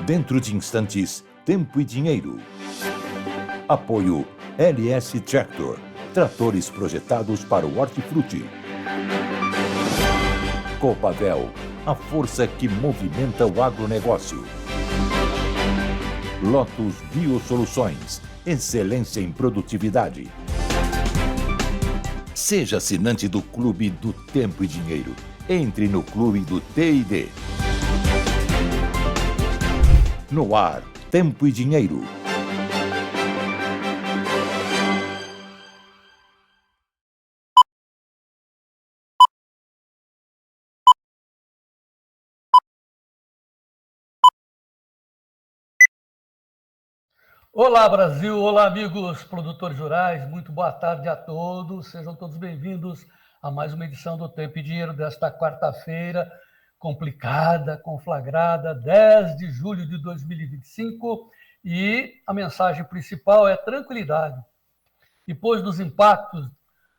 Dentro de instantes, Tempo e Dinheiro. Apoio LS Tractor, tratores projetados para o hortifruti. Copavel, a força que movimenta o agronegócio. Lotus Biosoluções, excelência em produtividade. Seja assinante do Clube do Tempo e Dinheiro. Entre no Clube do T&D. No ar, Tempo e Dinheiro. Olá, Brasil! Olá, amigos produtores rurais! Muito boa tarde a todos. Sejam todos bem-vindos a mais uma edição do Tempo e Dinheiro desta quarta-feira, complicada, conflagrada, 10 de julho de 2025. E a mensagem principal é tranquilidade. Depois dos impactos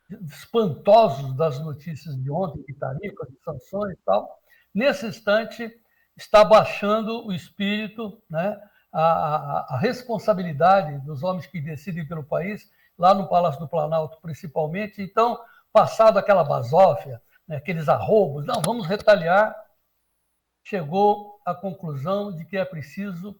espantosos das notícias de ontem, de tarifas, de sanções e tal, nesse instante está baixando o espírito, né? A responsabilidade dos homens que decidem pelo país, lá no Palácio do Planalto principalmente. Então, passado aquela basófia, né, aqueles arroubos, não, vamos retaliar, chegou à conclusão de que é preciso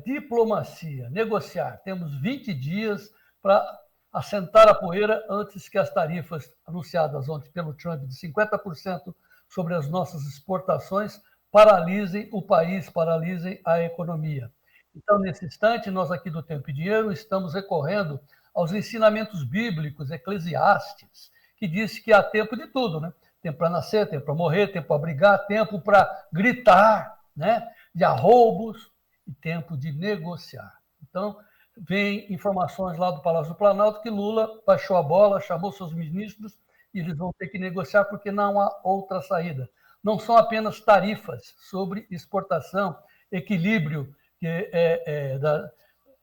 diplomacia, negociar. Temos 20 dias para assentar a poeira antes que as tarifas anunciadas ontem pelo Trump de 50% sobre as nossas exportações paralisem o país, paralisem a economia. Então, nesse instante, nós aqui do Tempo e Dinheiro estamos recorrendo aos ensinamentos bíblicos, Eclesiastes, que diz que há tempo de tudo, né? Tempo para nascer, tempo para morrer, tempo para brigar, tempo para gritar, né? De arroubos e tempo de negociar. Então, vem informações lá do Palácio do Planalto que Lula baixou a bola, chamou seus ministros e eles vão ter que negociar porque não há outra saída. Não são apenas tarifas sobre exportação, equilíbrio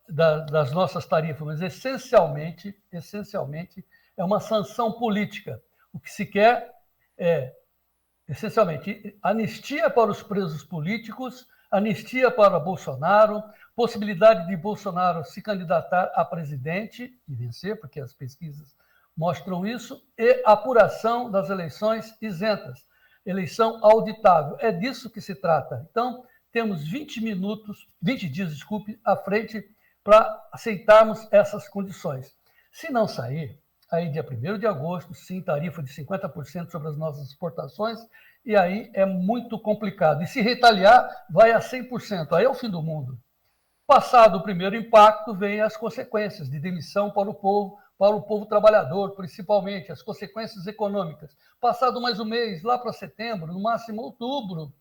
das nossas tarifas, mas essencialmente é uma sanção política. O que se quer é, essencialmente, anistia para os presos políticos, anistia para Bolsonaro, possibilidade de Bolsonaro se candidatar a presidente e vencer, porque as pesquisas mostram isso, e apuração das eleições isentas. Eleição auditável. É disso que se trata. Então, temos 20 dias, à frente para aceitarmos essas condições. Se não sair, aí dia 1º de agosto, sim, tarifa de 50% sobre as nossas exportações, e aí é muito complicado. E se retaliar, vai a 100%, aí é o fim do mundo. Passado o primeiro impacto, vem as consequências de demissão para o povo trabalhador, principalmente, as consequências econômicas. Passado mais um mês, lá para setembro, no máximo outubro,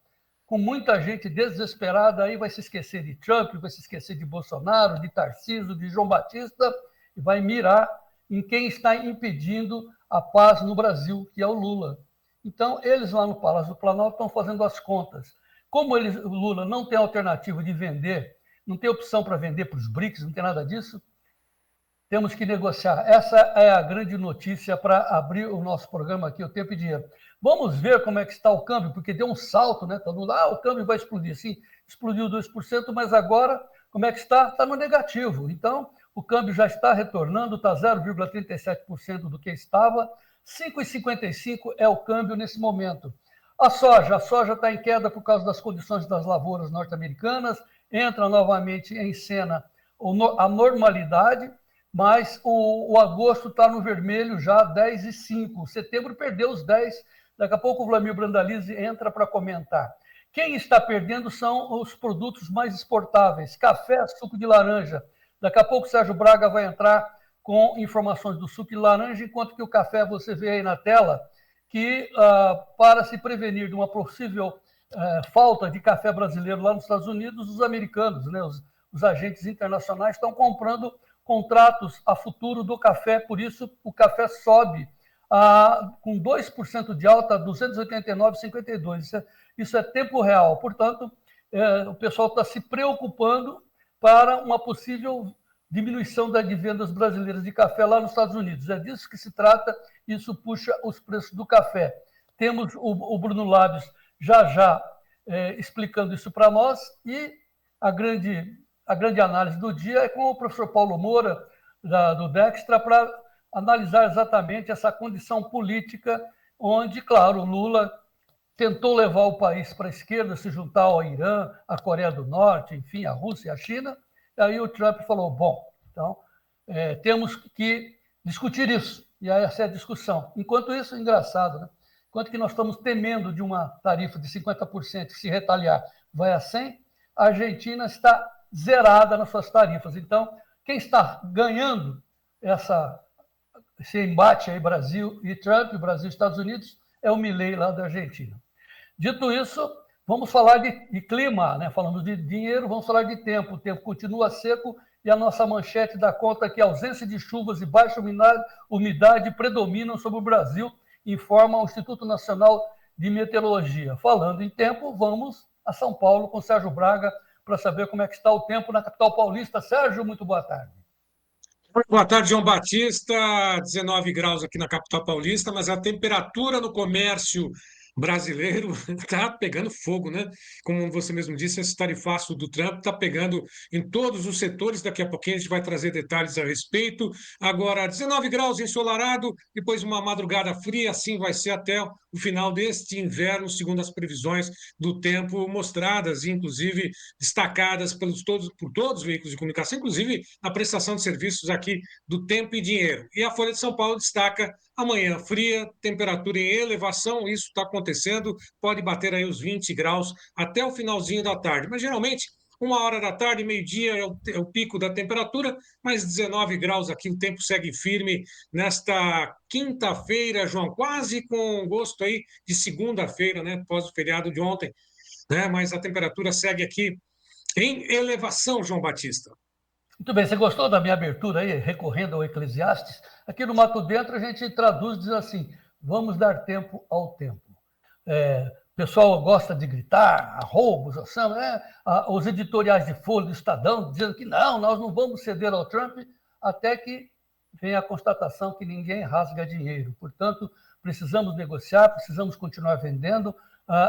com muita gente desesperada, aí vai se esquecer de Trump, vai se esquecer de Bolsonaro, de Tarcísio, de João Batista, e vai mirar em quem está impedindo a paz no Brasil, que é o Lula. Então, eles lá no Palácio do Planalto estão fazendo as contas. Como o Lula não tem alternativa de vender, não tem opção para vender para os BRICS, não tem nada disso, temos que negociar. Essa é a grande notícia para abrir o nosso programa aqui, o Tempo e Dinheiro. Vamos ver como é que está o câmbio, porque deu um salto, né? Todo mundo, o câmbio vai explodir. Sim, explodiu 2%, mas agora, como é que está? Está no negativo. Então, o câmbio já está retornando, está 0,37% do que estava. 5,55 é o câmbio nesse momento. A soja está em queda por causa das condições das lavouras norte-americanas, entra novamente em cena a normalidade, mas o agosto está no vermelho já 10,5. Setembro perdeu os 10. Daqui a pouco o Vlamir Brandalize entra para comentar. Quem está perdendo são os produtos mais exportáveis, café, suco de laranja. Daqui a pouco o Sérgio Braga vai entrar com informações do suco de laranja, enquanto que o café, você vê aí na tela, que para se prevenir de uma possível falta de café brasileiro lá nos Estados Unidos, os americanos, né, os agentes internacionais estão comprando contratos a futuro do café, por isso o café sobe com 2% de alta a 289,52. Isso é tempo real. Portanto, o pessoal está se preocupando para uma possível diminuição de vendas brasileiras de café lá nos Estados Unidos. É disso que se trata, isso puxa os preços do café. temos o Bruno Lábios já explicando isso para nós, e a grande análise do dia é com o professor Paulo Moura, do Dextra, para analisar exatamente essa condição política, onde, claro, o Lula tentou levar o país para a esquerda, se juntar ao Irã, à Coreia do Norte, enfim, à Rússia e à China. E aí o Trump falou, bom, então temos que discutir isso. E aí essa é a discussão. Enquanto isso, engraçado, né? Enquanto que nós estamos temendo de uma tarifa de 50%, que se retaliar vai a 100%, a Argentina está zerada nas suas tarifas. Então, quem está ganhando esse embate aí, Brasil e Trump, Brasil e Estados Unidos, é o Milei lá da Argentina. Dito isso, vamos falar de clima, né? Falamos de dinheiro, vamos falar de tempo. O tempo continua seco e a nossa manchete dá conta que a ausência de chuvas e baixa umidade predominam sobre o Brasil, informa o Instituto Nacional de Meteorologia. Falando em tempo, vamos a São Paulo com Sérgio Braga para saber como é que está o tempo na capital paulista. Sérgio, muito boa tarde. Boa tarde, João Batista. 19 graus aqui na capital paulista, mas a temperatura no comércio brasileiro está pegando fogo, né? Como você mesmo disse, esse tarifaço do Trump está pegando em todos os setores. Daqui a pouquinho a gente vai trazer detalhes a respeito. Agora, 19 graus ensolarado, depois uma madrugada fria, assim vai ser até o final deste inverno, segundo as previsões do tempo mostradas, inclusive destacadas por todos os veículos de comunicação, inclusive na prestação de serviços aqui do Tempo e Dinheiro. E a Folha de São Paulo destaca amanhã fria, temperatura em elevação, isso está acontecendo, pode bater aí os 20 graus até o finalzinho da tarde, mas geralmente 1 hora da tarde, meio-dia é o pico da temperatura, mas 19 graus aqui, o tempo segue firme nesta quinta-feira, João, quase com gosto aí de segunda-feira, né, após o feriado de ontem, né, mas a temperatura segue aqui em elevação, João Batista. Muito bem, você gostou da minha abertura aí, recorrendo ao Eclesiastes? Aqui no Mato Dentro a gente traduz, diz assim, vamos dar tempo ao tempo. O pessoal gosta de gritar, roubos, os editoriais de Folha do Estadão dizendo que não, nós não vamos ceder ao Trump, até que vem a constatação que ninguém rasga dinheiro. Portanto, precisamos negociar, precisamos continuar vendendo.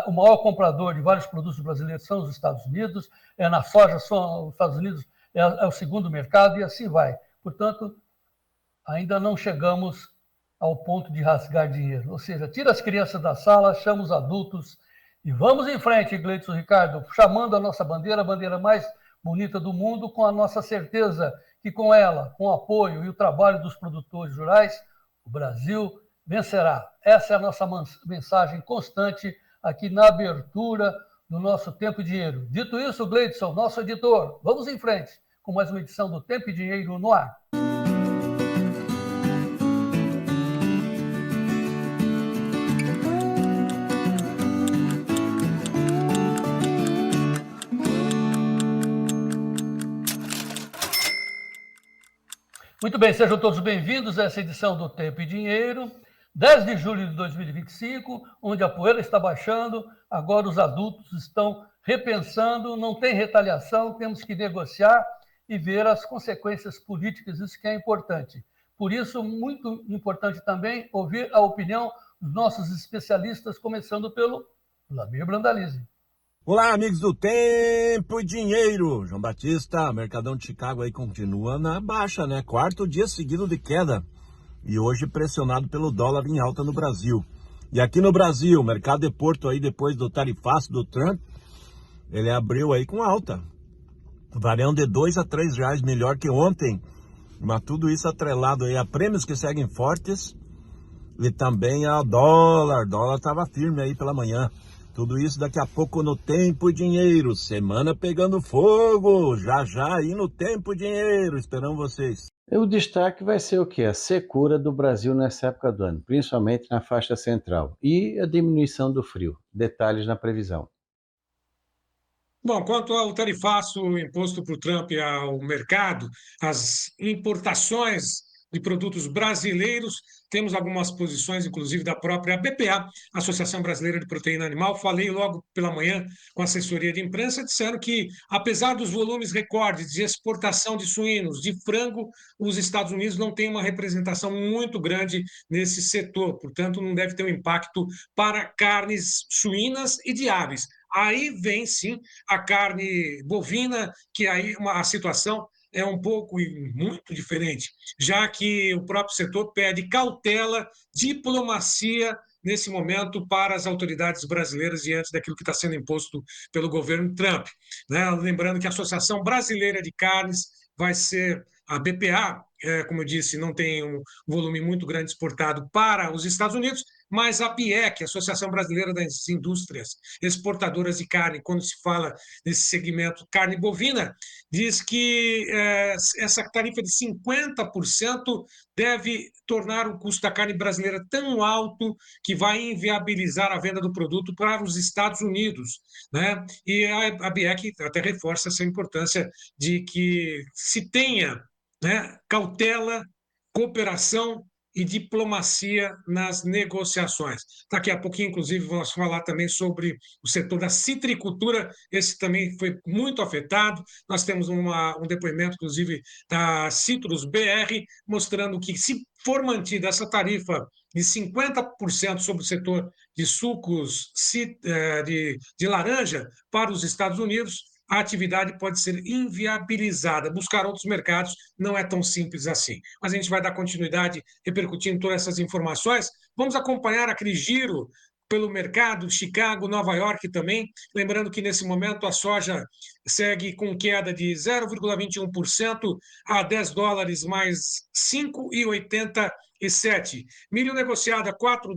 O maior comprador de vários produtos brasileiros são os Estados Unidos, na soja são os Estados Unidos, é o segundo mercado, e assim vai. Portanto, ainda não chegamos ao ponto de rasgar dinheiro. Ou seja, tira as crianças da sala, chama os adultos e vamos em frente, Gleidson Ricardo, chamando a nossa bandeira, a bandeira mais bonita do mundo, com a nossa certeza que com ela, com o apoio e o trabalho dos produtores rurais, o Brasil vencerá. Essa é a nossa mensagem constante aqui na abertura do nosso Tempo e Dinheiro. Dito isso, Gleidson, nosso editor, vamos em frente com mais uma edição do Tempo e Dinheiro no ar. Muito bem, sejam todos bem-vindos a essa edição do Tempo e Dinheiro, 10 de julho de 2025, onde a poeira está baixando, agora os adultos estão repensando, não tem retaliação, temos que negociar e ver as consequências políticas, isso que é importante. Por isso, muito importante também ouvir a opinião dos nossos especialistas, começando pelo Lamir Brandalize. Olá, amigos do Tempo e Dinheiro. João Batista, Mercadão de Chicago aí continua na baixa, né? 4º dia seguido de queda. E hoje pressionado pelo dólar em alta no Brasil. E aqui no Brasil, o mercado de Porto aí, depois do tarifaço do Trump, ele abriu aí com alta. Variando de R$2 a R$3 melhor que ontem. Mas tudo isso atrelado aí a prêmios que seguem fortes e também ao dólar. O dólar estava firme aí pela manhã. Tudo isso daqui a pouco no Tempo e Dinheiro. Semana pegando fogo. Já aí no Tempo e Dinheiro. Esperamos vocês. O destaque vai ser o quê? A secura do Brasil nessa época do ano, principalmente na faixa central. E a diminuição do frio. Detalhes na previsão. Bom, quanto ao tarifaço imposto por Trump ao mercado, as importações de produtos brasileiros. Temos algumas posições, inclusive, da própria BPA, Associação Brasileira de Proteína Animal. Falei logo pela manhã com a assessoria de imprensa, disseram que, apesar dos volumes recordes de exportação de suínos, de frango, os Estados Unidos não têm uma representação muito grande nesse setor, portanto, não deve ter um impacto para carnes suínas e de aves. Aí vem, sim, a carne bovina, que aí a situação é um pouco e muito diferente, já que o próprio setor pede cautela, diplomacia nesse momento para as autoridades brasileiras diante daquilo que está sendo imposto pelo governo Trump, né? Lembrando que a Associação Brasileira de Carnes vai ser a BPA, como eu disse, não tem um volume muito grande exportado para os Estados Unidos, mas a BIEC, Associação Brasileira das Indústrias Exportadoras de Carne, quando se fala nesse segmento carne bovina, diz que essa tarifa de 50% deve tornar o custo da carne brasileira tão alto que vai inviabilizar a venda do produto para os Estados Unidos, né? E a BIEC até reforça essa importância de que se tenha, né, cautela, cooperação e diplomacia nas negociações. Daqui a pouquinho, inclusive, vamos falar também sobre o setor da citricultura, esse também foi muito afetado. Nós temos um depoimento, inclusive, da Citrus BR, mostrando que, se for mantida essa tarifa de 50% sobre o setor de sucos de laranja para os Estados Unidos, a atividade pode ser inviabilizada. Buscar outros mercados não é tão simples assim. Mas a gente vai dar continuidade repercutindo todas essas informações. Vamos acompanhar aquele giro pelo mercado de Chicago, Nova York também. Lembrando que, nesse momento, a soja segue com queda de 0,21% a $10 mais 5,87. Milho negociado a $4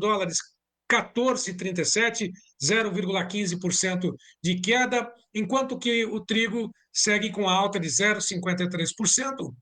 14,37, 0,15% de queda, enquanto que o trigo segue com alta de 0,53%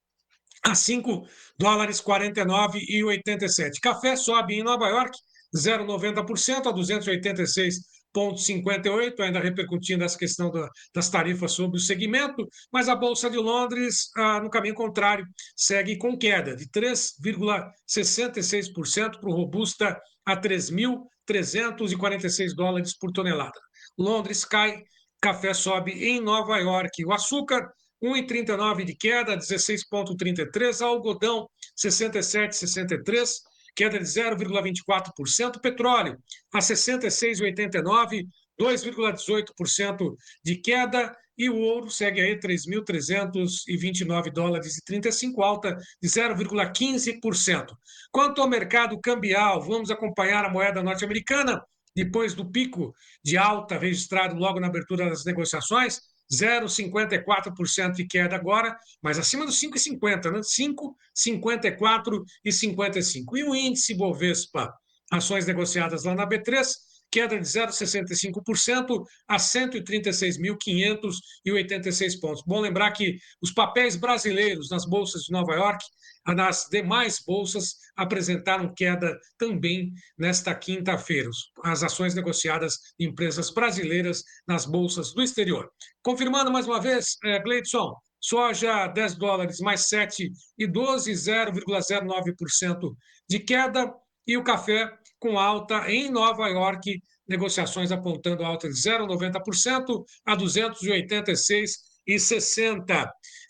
a $5 49,87. Café sobe em Nova York 0,90% a 286,58, ainda repercutindo essa questão das tarifas sobre o segmento, mas a Bolsa de Londres, no caminho contrário, segue com queda de 3,66% para o Robusta a $3.346 por tonelada. Londres cai, café sobe em Nova York. O açúcar, 1,39 de queda, 16,33. Algodão, 67,63, queda de 0,24%. Petróleo, a 66,89, 2,18% de queda. E o ouro segue aí $3.329,35, alta de 0,15%. Quanto ao mercado cambial, vamos acompanhar a moeda norte-americana, depois do pico de alta registrado logo na abertura das negociações, 0,54% de queda agora, mas acima dos 5,50, né? 5,54,55. E o índice Bovespa, ações negociadas lá na B3, queda de 0,65% a 136.586 pontos. Bom lembrar que os papéis brasileiros nas bolsas de Nova York, nas demais bolsas, apresentaram queda também nesta quinta-feira. As ações negociadas de empresas brasileiras nas bolsas do exterior. Confirmando mais uma vez, Gleidson, soja $10 mais 7,12, 0,09% de queda, e o café com alta em Nova York, negociações apontando alta de 0,90% a 286,60.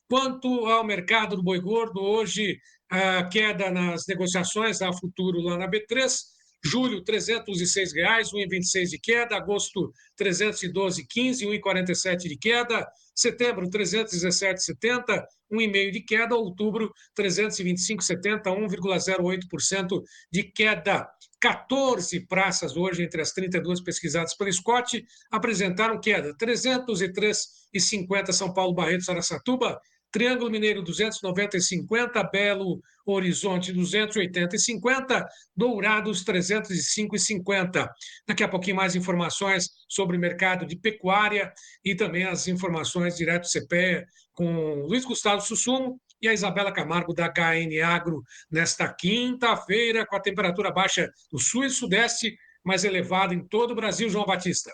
Quanto ao mercado do boi gordo, hoje a queda nas negociações a futuro lá na B3, julho, R$ 306, 1,26 de queda, agosto, 312,15, 1,47 de queda, setembro, 317,70, 1,5 de queda, outubro, 325,70, 1,08% de queda. 14 praças hoje, entre as 32 pesquisadas pelo Scott, apresentaram queda. 303,50 São Paulo, Barretos, Araçatuba, Triângulo Mineiro 290,50, Belo Horizonte 280,50, Dourados 305,50. Daqui a pouquinho mais informações sobre o mercado de pecuária e também as informações direto do CPE com Luiz Gustavo Sussumo e a Isabela Camargo da HN Agro nesta quinta-feira, com a temperatura baixa no sul e sudeste, mais elevada em todo o Brasil, João Batista.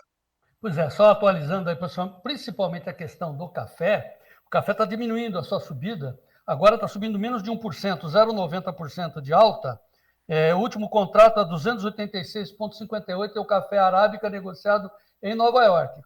Pois é, só atualizando aí, pessoal, principalmente a questão do café. O café está diminuindo a sua subida, agora está subindo menos de 1%, 0,90% de alta. O último contrato a 286,58 é o café arábica negociado em Nova York.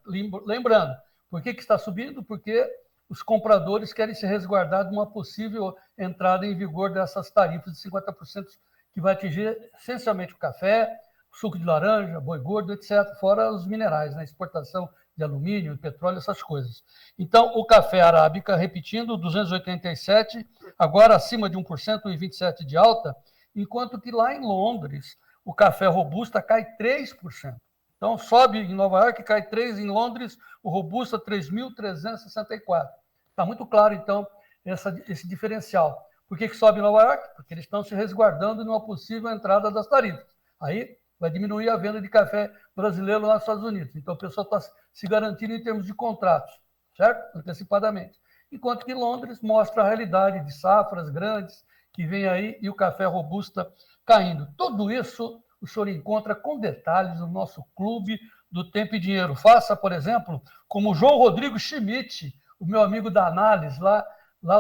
Lembrando, por que está subindo? Porque os compradores querem se resguardar de uma possível entrada em vigor dessas tarifas de 50% que vai atingir essencialmente o café, suco de laranja, boi gordo, etc., fora os minerais, né? Exportação de alumínio, petróleo, essas coisas. Então, o café arábica, repetindo, 287, agora acima de 1%, 1,27% de alta, enquanto que lá em Londres, o café robusta cai 3%. Então, sobe em Nova York, cai 3%, em Londres, o robusta 3.364. Está muito claro, então, esse diferencial. Por que sobe em Nova York? Porque eles estão se resguardando de uma possível entrada das tarifas. Aí vai diminuir a venda de café brasileiro lá nos Estados Unidos. Então, o pessoal está se garantindo em termos de contratos, certo? Antecipadamente. Enquanto que Londres mostra a realidade de safras grandes que vem aí e o café robusta caindo. Tudo isso o senhor encontra com detalhes no nosso Clube do Tempo e Dinheiro. Faça, por exemplo, como o João Rodrigo Schmidt, o meu amigo da análise lá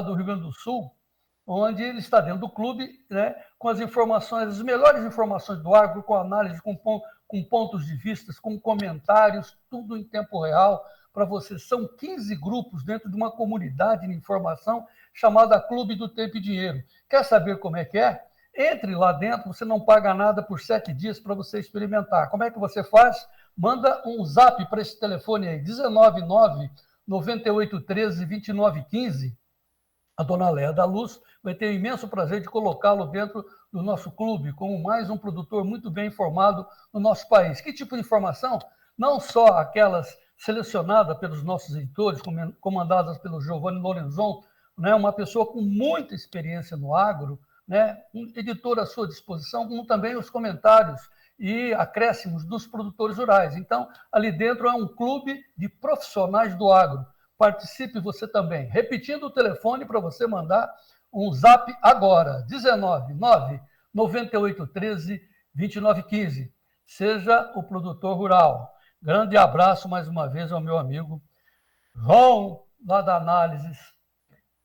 do Rio Grande do Sul, onde ele está dentro do clube, né, com as informações, as melhores informações do agro, com análise, com pontos de vista, com comentários, tudo em tempo real para você. São 15 grupos dentro de uma comunidade de informação chamada Clube do Tempo e Dinheiro. Quer saber como é que é? Entre lá dentro, você não paga nada por 7 dias para você experimentar. Como é que você faz? Manda um zap para esse telefone aí, 199-9813-2915. A dona Léa da Luz vai ter o imenso prazer de colocá-lo dentro do nosso clube, como mais um produtor muito bem informado no nosso país. Que tipo de informação? Não só aquelas selecionadas pelos nossos editores, comandadas pelo Giovanni Lorenzon, né, uma pessoa com muita experiência no agro, né, um editor à sua disposição, como também os comentários e acréscimos dos produtores rurais. Então, ali dentro é um clube de profissionais do agro. Participe você também. Repetindo o telefone para você mandar um zap agora, 199-9813-2915. Seja o produtor rural. Grande abraço mais uma vez ao meu amigo João, lá da Análises.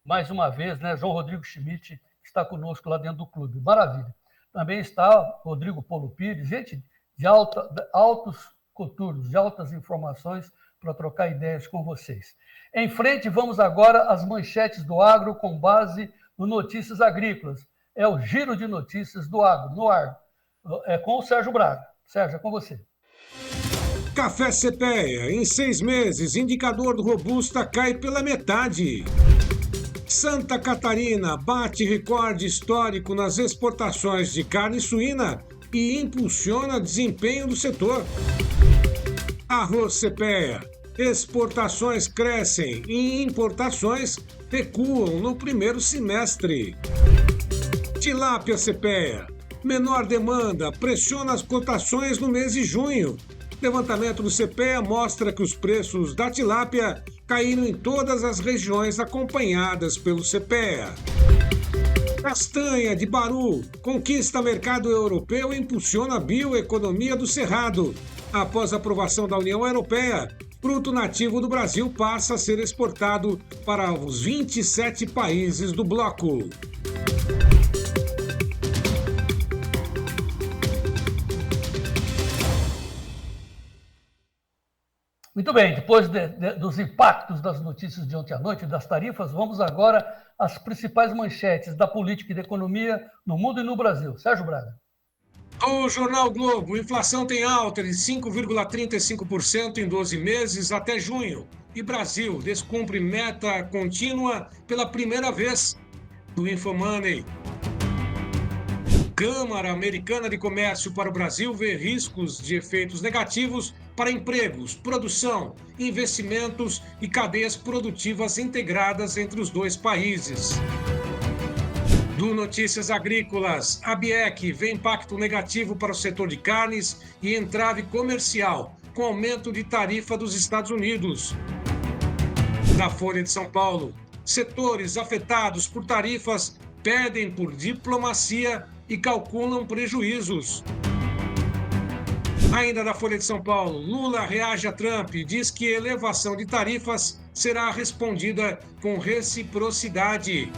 Mais uma vez, né, João Rodrigo Schmidt está conosco lá dentro do clube. Maravilha. Também está Rodrigo Polo Pires, gente de altos coturnos, de altas informações para trocar ideias com vocês. Em frente, vamos agora às manchetes do agro com base no Notícias Agrícolas. É o giro de notícias do agro, no ar. É com o Sérgio Braga. Sérgio, é com você. Café CPEA, em 6 meses, indicador do Robusta cai pela metade. Santa Catarina bate recorde histórico nas exportações de carne suína e impulsiona desempenho do setor. Arroz CPEA, exportações crescem e importações recuam no primeiro semestre. Tilápia CPEA, menor demanda pressiona as cotações no mês de junho. Levantamento do CPEA mostra que os preços da tilápia caíram em todas as regiões acompanhadas pelo CPEA. Castanha de Baru conquista mercado europeu e impulsiona a bioeconomia do Cerrado. Após a aprovação da União Europeia, fruto nativo do Brasil passa a ser exportado para os 27 países do bloco. Muito bem, depois dos impactos das notícias de ontem à noite, das tarifas, vamos agora às principais manchetes da política e da economia no mundo e no Brasil. Sérgio Braga. O Jornal Globo, inflação tem alta de 5,35% em 12 meses até junho. E Brasil descumpre meta contínua pela primeira vez. Do Infomoney. Câmara Americana de Comércio para o Brasil vê riscos de efeitos negativos para empregos, produção, investimentos e cadeias produtivas integradas entre os dois países. Do Notícias Agrícolas, a BIEC vê impacto negativo para o setor de carnes e entrave comercial, com aumento de tarifa dos Estados Unidos. Da Folha de São Paulo, setores afetados por tarifas pedem por diplomacia e calculam prejuízos. Ainda da Folha de São Paulo, Lula reage a Trump e diz que elevação de tarifas será respondida com reciprocidade.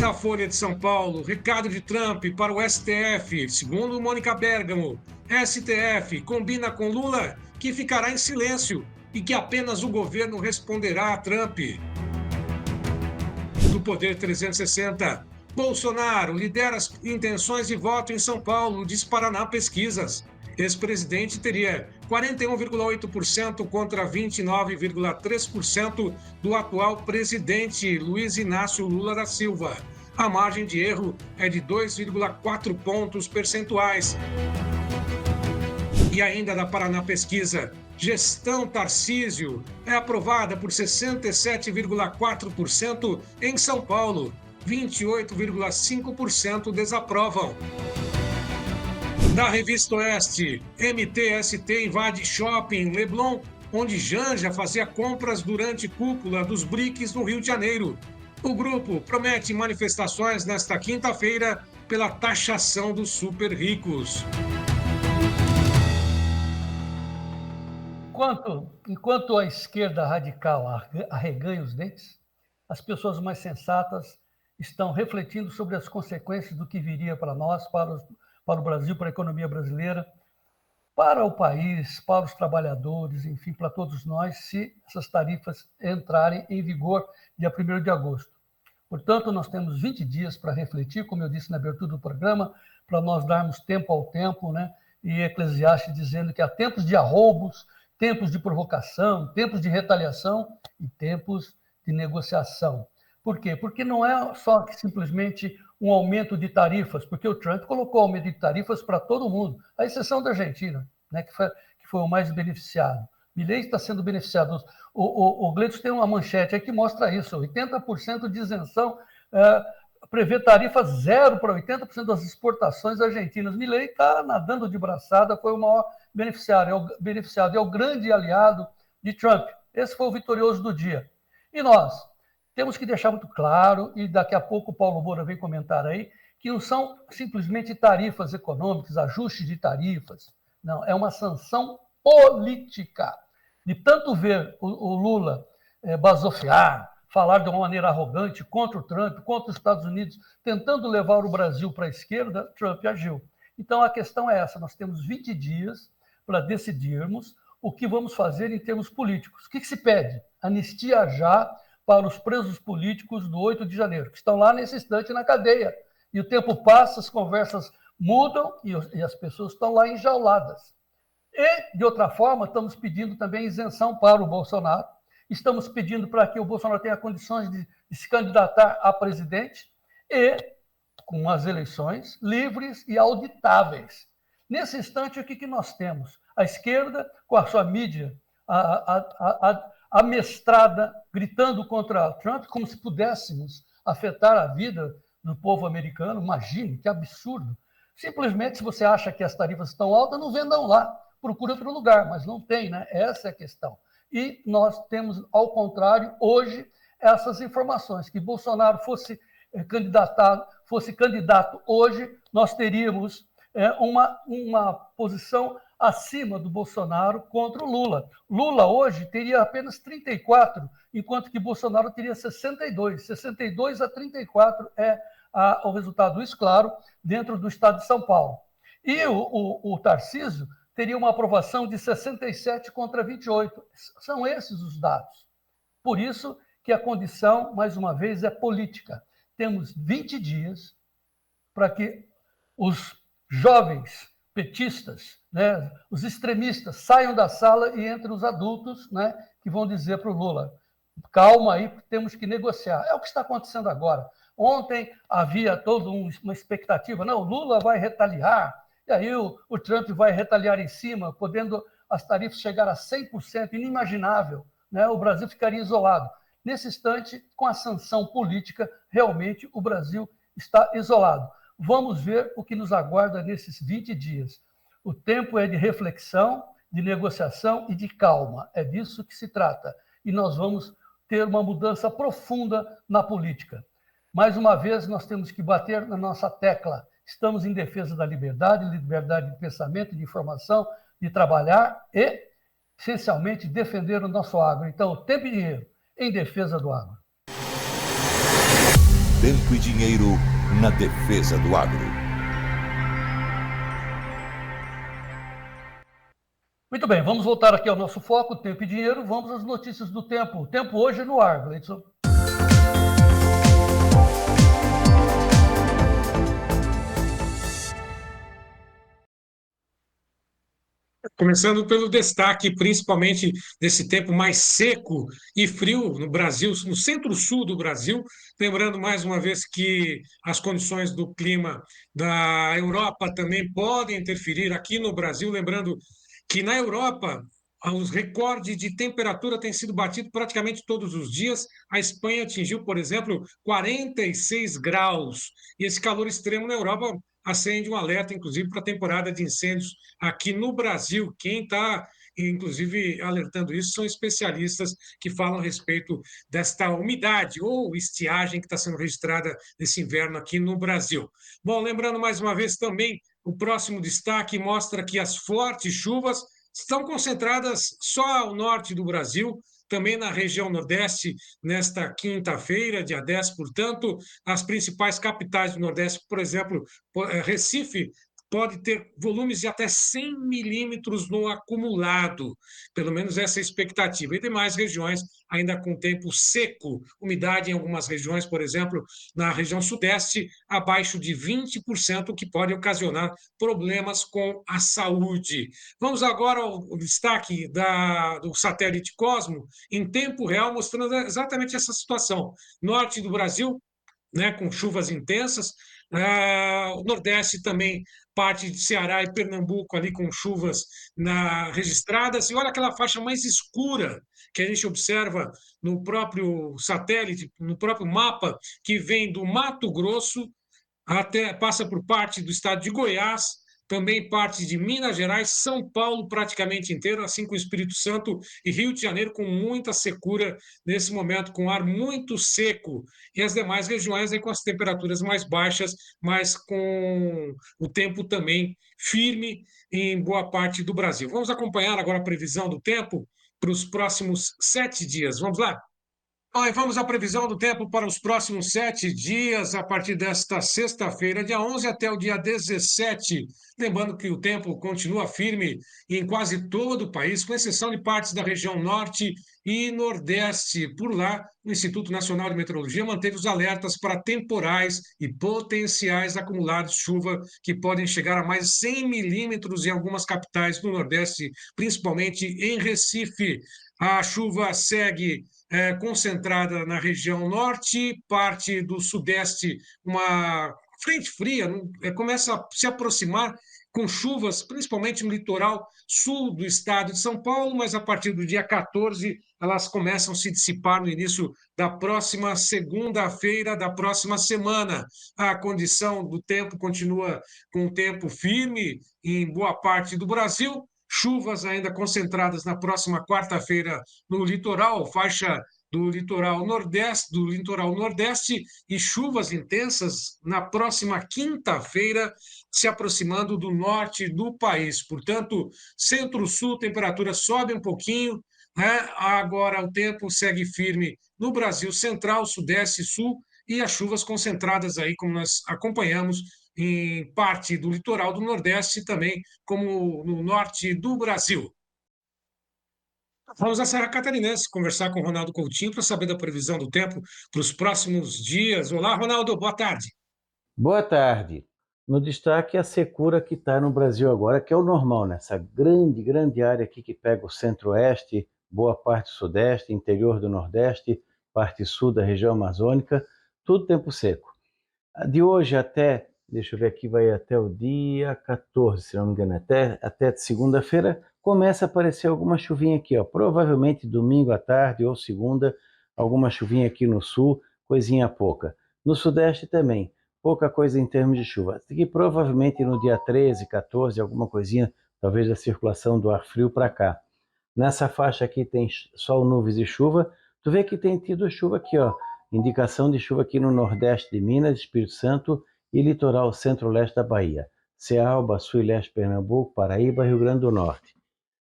Da Folha de São Paulo, recado de Trump para o STF. Segundo Mônica Bergamo, STF combina com Lula que ficará em silêncio e que apenas o governo responderá a Trump. Do Poder 360, Bolsonaro lidera as intenções de voto em São Paulo, diz Paraná Pesquisas. Ex-presidente teria 41,8% contra 29,3% do atual presidente Luiz Inácio Lula da Silva. A margem de erro é de 2,4 pontos percentuais. E ainda da Paraná Pesquisa, gestão Tarcísio é aprovada por 67,4% em São Paulo, 28,5% desaprovam. Da Revista Oeste, MTST invade shopping Leblon, onde Janja fazia compras durante cúpula dos BRICS no Rio de Janeiro. O grupo promete manifestações nesta quinta-feira pela taxação dos super ricos. Enquanto a esquerda radical arreganha os dentes, as pessoas mais sensatas estão refletindo sobre as consequências do que viria para nós, para o Brasil, para a economia brasileira, para o país, para os trabalhadores, enfim, para todos nós, se essas tarifas entrarem em vigor dia 1º de agosto. Portanto, nós temos 20 dias para refletir, como eu disse na abertura do programa, para nós darmos tempo ao tempo, né? E Eclesiastes dizendo que há tempos de arroubos, tempos de provocação, tempos de retaliação e tempos de negociação. Por quê? Porque não é só simplesmente um aumento de tarifas, porque o Trump colocou aumento de tarifas para todo mundo, à exceção da Argentina, né, que foi o mais beneficiado. Milei está sendo beneficiado. O Gleitson tem uma manchete aí que mostra isso, 80% de isenção, prevê tarifa zero para 80% das exportações argentinas. Milei está nadando de braçada, foi o maior beneficiado, é o grande aliado de Trump. Esse foi o vitorioso do dia. E nós temos que deixar muito claro, e daqui a pouco o Paulo Moura vem comentar aí, que não são simplesmente tarifas econômicas, ajustes de tarifas. Não, é uma sanção política. De tanto ver o Lula basofiar, falar de uma maneira arrogante contra o Trump, contra os Estados Unidos, tentando levar o Brasil para a esquerda, Trump agiu. Então, a questão é essa, nós temos 20 dias para decidirmos o que vamos fazer em termos políticos. O que se pede? Anistia já para os presos políticos do 8 de janeiro, que estão lá nesse instante na cadeia. E o tempo passa, as conversas mudam e as pessoas estão lá enjauladas. E, de outra forma, estamos pedindo também isenção para o Bolsonaro. Estamos pedindo para que o Bolsonaro tenha condições de se candidatar a presidente e com as eleições livres e auditáveis. Nesse instante, o que nós temos? A esquerda, com a sua mídia amestrada, gritando contra Trump, como se pudéssemos afetar a vida do povo americano. Imagine, que absurdo. Simplesmente, se você acha que as tarifas estão altas, não vendam lá. Procure outro lugar, mas não tem, né? Essa é a questão. E nós temos, ao contrário, hoje, essas informações. Que Bolsonaro fosse candidato hoje, nós teríamos uma posição acima do Bolsonaro contra o Lula. Lula hoje teria apenas 34, enquanto que Bolsonaro teria 62. 62 a 34 é o resultado, isso, claro, dentro do estado de São Paulo. E o Tarcísio teria uma aprovação de 67 contra 28. São esses os dados. Por isso que a condição, mais uma vez, é política. Temos 20 dias para que os jovens petistas, né, os extremistas, saiam da sala e entrem os adultos, né, que vão dizer para o Lula, calma aí, temos que negociar. É o que está acontecendo agora. Ontem havia toda uma expectativa, não, o Lula vai retaliar, e aí o Trump vai retaliar em cima, podendo as tarifas chegar a 100%, inimaginável, né? O Brasil ficaria isolado. Nesse instante, com a sanção política, realmente o Brasil está isolado. Vamos ver o que nos aguarda nesses 20 dias. O tempo é de reflexão, de negociação e de calma. É disso que se trata. E nós vamos ter uma mudança profunda na política. Mais uma vez, nós temos que bater na nossa tecla. estamos em defesa da liberdade de pensamento, de informação, de trabalhar e, essencialmente, defender o nosso agro. Então, tempo e dinheiro em defesa do agro. Tempo e dinheiro na defesa do agro. Muito bem, vamos voltar aqui ao nosso foco, tempo e dinheiro. Vamos às notícias do tempo. O tempo hoje no ar, Gleidson. Começando pelo destaque, principalmente desse tempo mais seco e frio no Brasil, no centro-sul do Brasil. Lembrando mais uma vez que as condições do clima da Europa também podem interferir aqui no Brasil. Lembrando que na Europa os recordes de temperatura têm sido batidos praticamente todos os dias. A Espanha atingiu, por exemplo, 46 graus. E esse calor extremo na Europa acende um alerta, inclusive, para a temporada de incêndios aqui no Brasil. Quem está, inclusive, alertando isso são especialistas que falam a respeito desta umidade ou estiagem que está sendo registrada nesse inverno aqui no Brasil. Bom, lembrando mais uma vez também, o próximo destaque mostra que as fortes chuvas estão concentradas só ao norte do Brasil, também na região Nordeste, nesta quinta-feira, dia 10, portanto, as principais capitais do Nordeste, por exemplo, Recife, pode ter volumes de até 100 milímetros no acumulado, pelo menos essa é a expectativa. E demais regiões ainda com tempo seco, umidade em algumas regiões, por exemplo, na região sudeste, abaixo de 20%, o que pode ocasionar problemas com a saúde. Vamos agora ao destaque do satélite Cosmo, em tempo real, mostrando exatamente essa situação. Norte do Brasil, né, com chuvas intensas, o Nordeste também, parte de Ceará e Pernambuco ali com chuvas registradas, e olha aquela faixa mais escura que a gente observa no próprio satélite, no próprio mapa, que vem do Mato Grosso, passa por parte do estado de Goiás, também parte de Minas Gerais, São Paulo praticamente inteiro, assim como Espírito Santo e Rio de Janeiro, com muita secura nesse momento, com ar muito seco, e as demais regiões aí com as temperaturas mais baixas, mas com o tempo também firme em boa parte do Brasil. Vamos acompanhar agora a previsão do tempo para os próximos 7 dias. Vamos lá? E vamos à previsão do tempo para os próximos 7 dias, a partir desta sexta-feira, dia 11 até o dia 17. Lembrando que o tempo continua firme em quase todo o país, com exceção de partes da região norte e nordeste. Por lá, o Instituto Nacional de Meteorologia manteve os alertas para temporais e potenciais acumulados de chuva que podem chegar a mais de 100 milímetros em algumas capitais do Nordeste, principalmente em Recife. A chuva segue concentrada na região norte, parte do sudeste, uma frente fria começa a se aproximar com chuvas, principalmente no litoral sul do estado de São Paulo, mas a partir do dia 14 elas começam a se dissipar no início da próxima segunda-feira, da próxima semana. A condição do tempo continua com o tempo firme em boa parte do Brasil, chuvas ainda concentradas na próxima quarta-feira no litoral, faixa do litoral nordeste e chuvas intensas na próxima quinta-feira, se aproximando do norte do país. Portanto, centro-sul, temperatura sobe um pouquinho, né? Agora o tempo segue firme no Brasil central, sudeste e sul, e as chuvas concentradas aí, como nós acompanhamos, em parte do litoral do Nordeste, também como no norte do Brasil. Vamos à Serra Catarinense conversar com o Ronaldo Coutinho para saber da previsão do tempo para os próximos dias. Olá, Ronaldo, boa tarde. Boa tarde. No destaque, a secura que está no Brasil agora, que é o normal, né? Essa grande área aqui que pega o centro-oeste, boa parte do sudeste, interior do nordeste, parte sul da região amazônica, tudo tempo seco. De hoje até, deixa eu ver aqui, vai até o dia 14, se não me engano, até segunda-feira, começa a aparecer alguma chuvinha aqui, ó. Provavelmente domingo à tarde ou segunda, alguma chuvinha aqui no sul, coisinha pouca. No sudeste também, pouca coisa em termos de chuva. Aqui provavelmente no dia 13, 14, alguma coisinha, talvez da circulação do ar frio para cá. Nessa faixa aqui tem sol, nuvens e chuva. Tu vê que tem tido chuva aqui, ó. Indicação de chuva aqui no nordeste de Minas, Espírito Santo e litoral centro-leste da Bahia, Ceará, sul e leste Pernambuco, Paraíba, Rio Grande do Norte.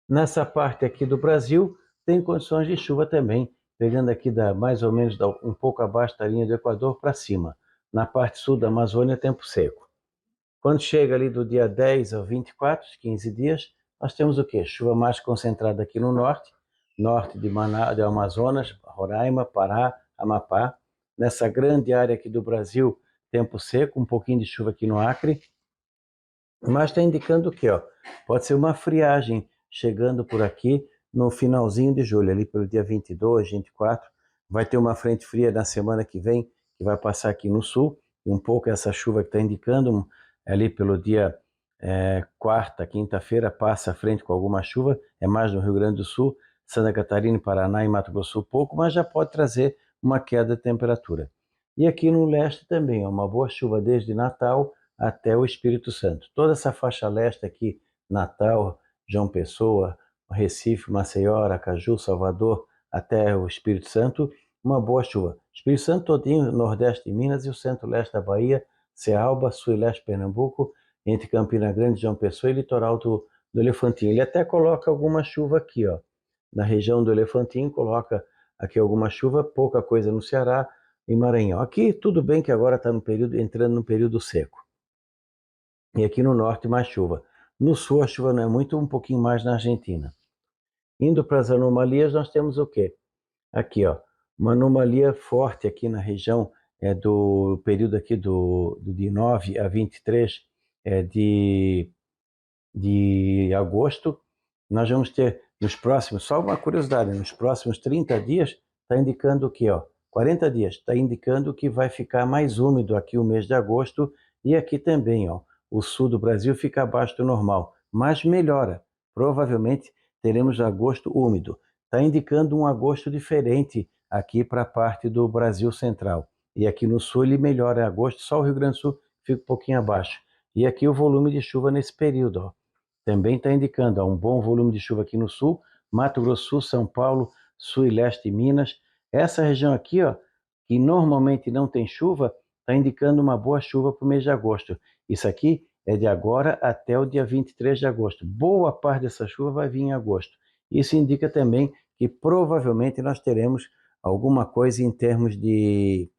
Nessa parte aqui do Brasil, tem condições de chuva também, pegando aqui mais ou menos um pouco abaixo da linha do Equador para cima. Na parte sul da Amazônia, tempo seco. Quando chega ali do dia 10 ao 24, 15 dias, nós temos o quê? Chuva mais concentrada aqui no norte de Amazonas, Roraima, Pará, Amapá. Nessa grande área aqui do Brasil, tempo seco, um pouquinho de chuva aqui no Acre. Mas está indicando o quê? Ó? Pode ser uma friagem chegando por aqui no finalzinho de julho, ali pelo dia 22, 24. Vai ter uma frente fria na semana que vem, que vai passar aqui no sul. E um pouco essa chuva que está indicando, ali pelo dia quarta, quinta-feira, passa à frente com alguma chuva. É mais no Rio Grande do Sul, Santa Catarina, Paraná e Mato Grosso do Sul, pouco, mas já pode trazer uma queda de temperatura. E aqui no leste também, ó, uma boa chuva desde Natal até o Espírito Santo. Toda essa faixa leste aqui, Natal, João Pessoa, Recife, Maceió, Aracaju, Salvador, até o Espírito Santo, uma boa chuva. Espírito Santo todinho, nordeste de Minas e o centro-leste da Bahia, Ceará, sul e leste de Pernambuco, entre Campina Grande, João Pessoa e litoral do Elefantinho. Ele até coloca alguma chuva aqui, ó, na região do Elefantinho, coloca aqui alguma chuva, pouca coisa no Ceará e Maranhão. Aqui tudo bem que agora está entrando no período seco. E aqui no norte mais chuva. No sul a chuva não é muito, um pouquinho mais na Argentina. Indo para as anomalias, nós temos o quê? Aqui, ó, uma anomalia forte aqui na região do período aqui de 9 a 23 de agosto. Nós vamos ter nos próximos, só uma curiosidade, nos próximos 30 dias, está indicando o quê? Ó, 40 dias, está indicando que vai ficar mais úmido aqui o mês de agosto e aqui também, ó, o sul do Brasil fica abaixo do normal, mas melhora. Provavelmente teremos agosto úmido. Está indicando um agosto diferente aqui para a parte do Brasil central. E aqui no sul ele melhora agosto, só o Rio Grande do Sul fica um pouquinho abaixo. E aqui o volume de chuva nesse período, ó, também está indicando um bom volume de chuva aqui no sul, Mato Grosso do Sul, São Paulo, sul e leste de Minas. Essa região aqui, ó, que normalmente não tem chuva, está indicando uma boa chuva para o mês de agosto. Isso aqui é de agora até o dia 23 de agosto. Boa parte dessa chuva vai vir em agosto. Isso indica também que provavelmente nós teremos alguma coisa em termos de,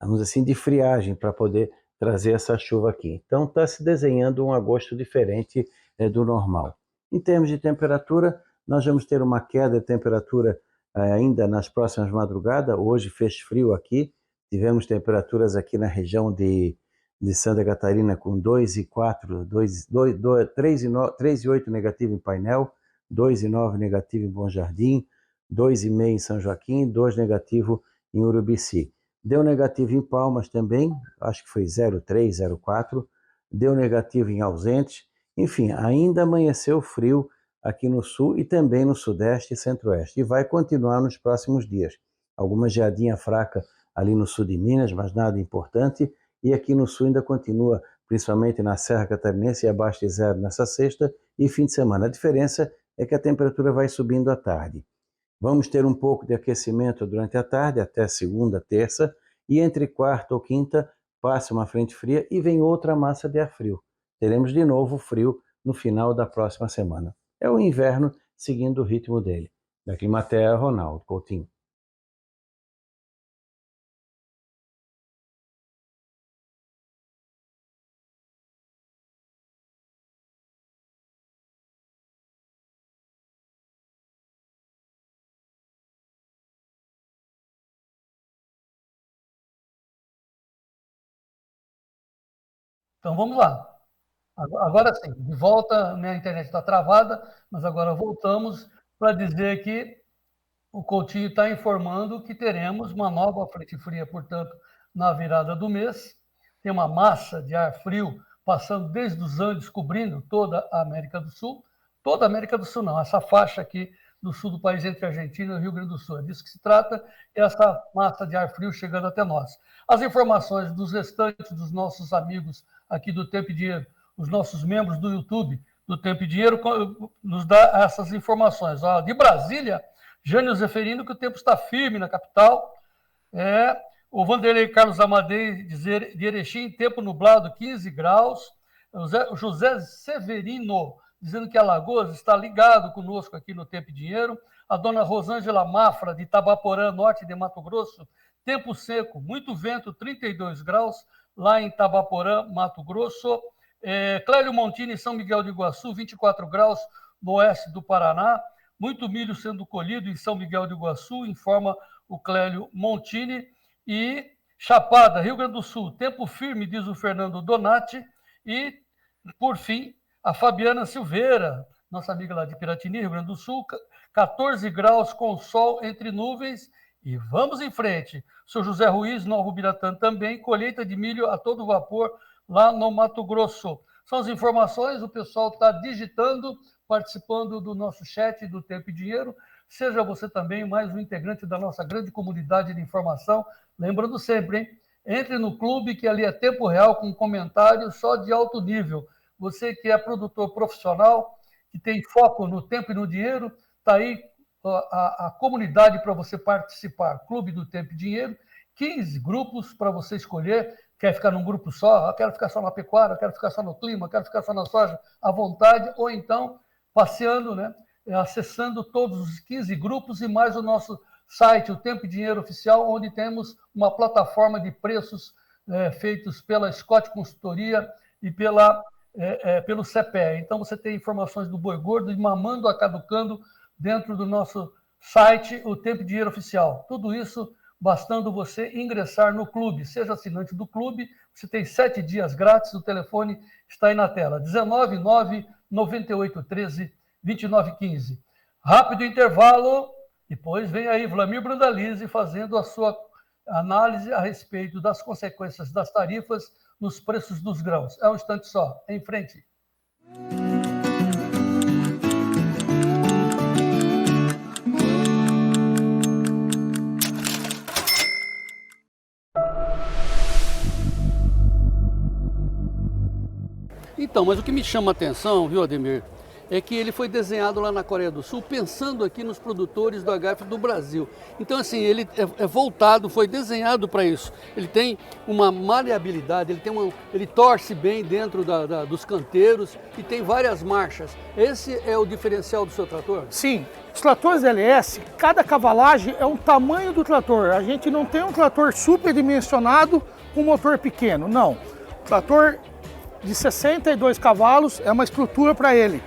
vamos assim, de friagem para poder trazer essa chuva aqui. Então está se desenhando um agosto diferente do normal. Em termos de temperatura, nós vamos ter uma queda de temperatura ainda nas próximas madrugadas. Hoje fez frio aqui, tivemos temperaturas aqui na região de Santa Catarina com 2,4, 3,8 negativo em Painel, 2,9 negativo em Bom Jardim, 2,5 em São Joaquim, 2 negativo em Urubici. Deu negativo em Palmas também, acho que foi 0,3, 0,4, deu negativo em Ausentes. Enfim, ainda amanheceu frio aqui no sul e também no sudeste e centro-oeste. E vai continuar nos próximos dias. Alguma geadinha fraca ali no sul de Minas, mas nada importante. E aqui no sul ainda continua, principalmente na Serra Catarinense, abaixo de zero nessa sexta e fim de semana. A diferença é que a temperatura vai subindo à tarde. Vamos ter um pouco de aquecimento durante a tarde, até segunda, terça, e entre quarta ou quinta passa uma frente fria e vem outra massa de ar frio. Teremos de novo frio no final da próxima semana. É o inverno seguindo o ritmo dele. Da Climaterra, Ronaldo Coutinho. Então vamos lá. Agora sim, de volta, minha internet está travada, mas agora voltamos para dizer que o Coutinho está informando que teremos uma nova frente fria, portanto, na virada do mês. Tem uma massa de ar frio passando desde os Andes, cobrindo toda a América do Sul. Toda a América do Sul não, essa faixa aqui do sul do país entre a Argentina e o Rio Grande do Sul. É disso que se trata, essa massa de ar frio chegando até nós. As informações dos restantes dos nossos amigos aqui do Tempo e Dinheiro, os nossos membros do YouTube do Tempo e Dinheiro, nos dá essas informações. De Brasília, Jânio Zeferino, que o tempo está firme na capital. O Vanderlei Carlos Amadei dizer de Erechim, tempo nublado, 15 graus. O José Severino dizendo que Alagoas está ligado conosco aqui no Tempo e Dinheiro. A dona Rosângela Mafra, de Tabaporã, norte de Mato Grosso, tempo seco, muito vento, 32 graus, lá em Tabaporã, Mato Grosso. Clélio Montini, São Miguel de Iguaçu, 24 graus, no oeste do Paraná. Muito milho sendo colhido em São Miguel de Iguaçu, informa o Clélio Montini. E Chapada, Rio Grande do Sul, tempo firme, diz o Fernando Donati. E, por fim, a Fabiana Silveira, nossa amiga lá de Piratini, Rio Grande do Sul, 14 graus com sol entre nuvens. E vamos em frente. Sou José Ruiz, Novo Biratã também, colheita de milho a todo vapor lá no Mato Grosso. São as informações, o pessoal está digitando, participando do nosso chat do Tempo e Dinheiro. Seja você também mais um integrante da nossa grande comunidade de informação. Lembrando sempre, hein? Entre no clube, que ali é tempo real, com comentários só de alto nível. Você que é produtor profissional, que tem foco no tempo e no dinheiro, está aí a comunidade para você participar. Clube do Tempo e Dinheiro, 15 grupos para você escolher. Quer ficar num grupo só? Quero ficar só na pecuária, quero ficar só no clima, quero ficar só na soja, à vontade. Ou então, passeando, né? Acessando todos os 15 grupos e mais o nosso site, o Tempo e Dinheiro Oficial, onde temos uma plataforma de preços feitos pela Scott Consultoria e pelo CPE. Então, você tem informações do boi gordo, de mamando a caducando, dentro do nosso site, o Tempo e Dinheiro Oficial. Tudo isso bastando você ingressar no clube. Seja assinante do clube, você tem 7 dias grátis, o telefone está aí na tela, 199-9813-2915. Rápido intervalo, depois vem aí Vlamir Brandalize fazendo a sua análise a respeito das consequências das tarifas nos preços dos grãos. É um instante só, em frente. Então, mas o que me chama a atenção, viu, Ademir, é que ele foi desenhado lá na Coreia do Sul, pensando aqui nos produtores do HF do Brasil. Então, assim, ele é voltado, foi desenhado para isso. Ele tem uma maleabilidade, ele torce bem dentro dos canteiros e tem várias marchas. Esse é o diferencial do seu trator? Sim, os tratores LS, cada cavalagem é um tamanho do trator. A gente não tem um trator superdimensionado com motor pequeno, não. O trator de 62 cavalos é uma estrutura para ele.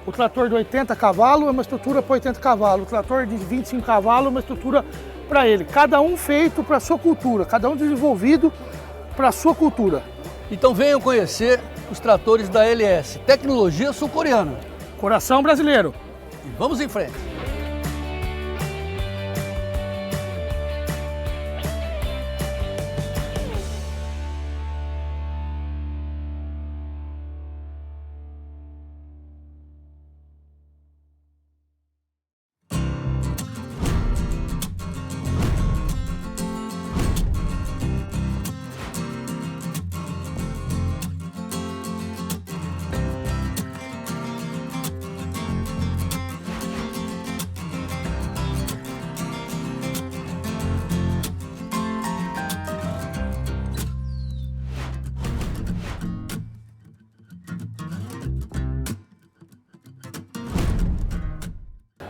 O trator de 80 cavalos é uma estrutura para 80 cavalos. O trator de 25 cavalos é uma estrutura para ele. Cada um feito para a sua cultura, cada um desenvolvido para a sua cultura. Então venham conhecer os tratores da LS, tecnologia sul-coreana. Coração brasileiro. E vamos em frente.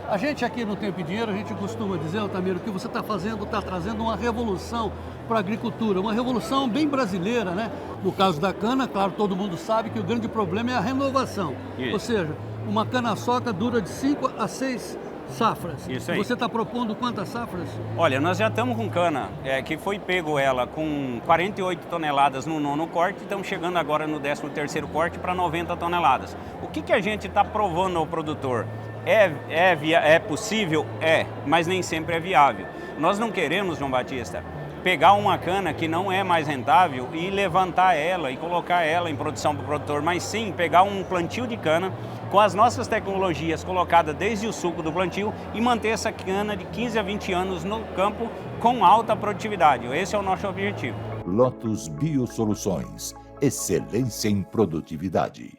A gente aqui no Tempo e Dinheiro, a gente costuma dizer, Altamiro, que você está fazendo, está trazendo uma revolução para a agricultura, uma revolução bem brasileira, né? No caso da cana, claro, todo mundo sabe que o grande problema é a renovação. Isso. Ou seja, uma cana-soca dura de 5 a 6 safras. Isso aí. Você está propondo quantas safras? Olha, nós já estamos com cana, que foi pego ela com 48 toneladas no 9º corte, estamos chegando agora no 13º corte para 90 toneladas. O que a gente está provando ao produtor? É possível? É, mas nem sempre é viável. Nós não queremos, João Batista, pegar uma cana que não é mais rentável e levantar ela e colocar ela em produção para o produtor, mas sim pegar um plantio de cana com as nossas tecnologias colocadas desde o suco do plantio e manter essa cana de 15 a 20 anos no campo com alta produtividade. Esse é o nosso objetivo. Lotus Biosoluções, excelência em produtividade.